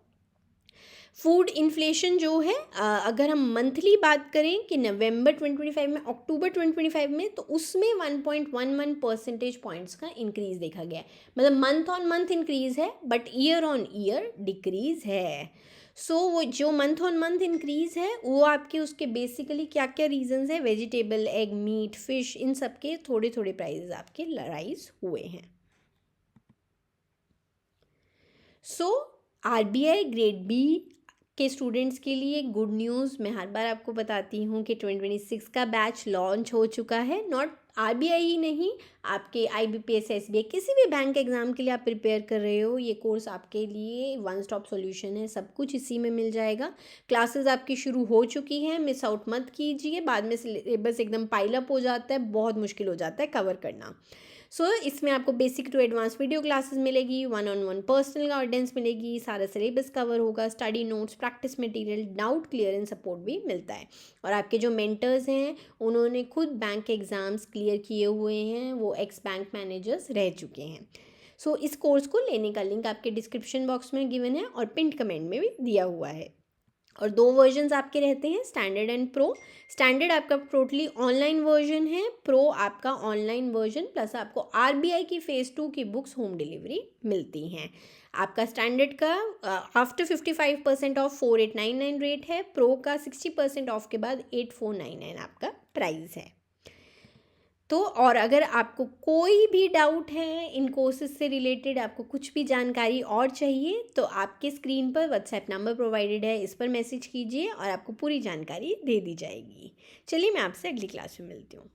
फूड इन्फ्लेशन जो है अगर हम मंथली बात करें कि नवंबर 2025 में अक्टूबर 2025 में, तो उसमें 1.11 परसेंटेज पॉइंट्स का इंक्रीज़ देखा गया है। मतलब मंथ ऑन मंथ इंक्रीज़ है but year on year decrease है। सो वो जो मंथ ऑन मंथ इंक्रीज़ है वो आपके उसके बेसिकली क्या क्या रीजंस है? वेजिटेबल, एग, मीट, फिश, इन सब के थोड़े थोड़े प्राइजेज आपके राइज हुए हैं। सो RBI ग्रेड बी के स्टूडेंट्स के लिए गुड न्यूज़, मैं हर बार आपको बताती हूँ कि 2026 का बैच लॉन्च हो चुका है। नॉट RBI ही नहीं, आपके IBPS, SBI, किसी भी बैंक एग्ज़ाम के लिए आप प्रिपेयर कर रहे हो, ये कोर्स आपके लिए वन स्टॉप सॉल्यूशन है। सब कुछ इसी में मिल जाएगा। क्लासेस आपकी शुरू हो चुकी हैं, मिस आउट मत कीजिए। बाद में सिलेबस एकदम पाइल अप हो जाता है, बहुत मुश्किल हो जाता है कवर करना। सो इसमें आपको basic to advance video classes मिलेगी, 1-on-1 पर्सनल गाइडेंस मिलेगी, सारा सिलेबस कवर होगा, study notes, practice material, doubt clearance support भी मिलता है। और आपके जो मेंटर्स हैं उन्होंने खुद बैंक एग्ज़ाम्स क्लियर किए हुए हैं, वो एक्स बैंक मैनेजर्स रह चुके हैं। सो इस कोर्स को लेने का लिंक आपके डिस्क्रिप्शन बॉक्स में गिवन है और पिंड कमेंट में भी दिया हुआ है। और 2 वर्जन्स आपके रहते हैं, स्टैंडर्ड एंड प्रो। स्टैंडर्ड आपका टोटली ऑनलाइन वर्जन है, प्रो आपका ऑनलाइन वर्जन प्लस आपको RBI की फेज़ 2 की बुक्स होम डिलीवरी मिलती हैं। आपका स्टैंडर्ड का आफ्टर 55% ऑफ 4899 रेट है, प्रो का 60% ऑफ के बाद 8499 आपका प्राइस है। तो और अगर आपको कोई भी डाउट है इन कोर्सेज से रिलेटेड, आपको कुछ भी जानकारी और चाहिए, तो आपके स्क्रीन पर व्हाट्सएप नंबर प्रोवाइडेड है, इस पर मैसेज कीजिए और आपको पूरी जानकारी दे दी जाएगी। चलिए मैं आपसे अगली क्लास में मिलती हूँ।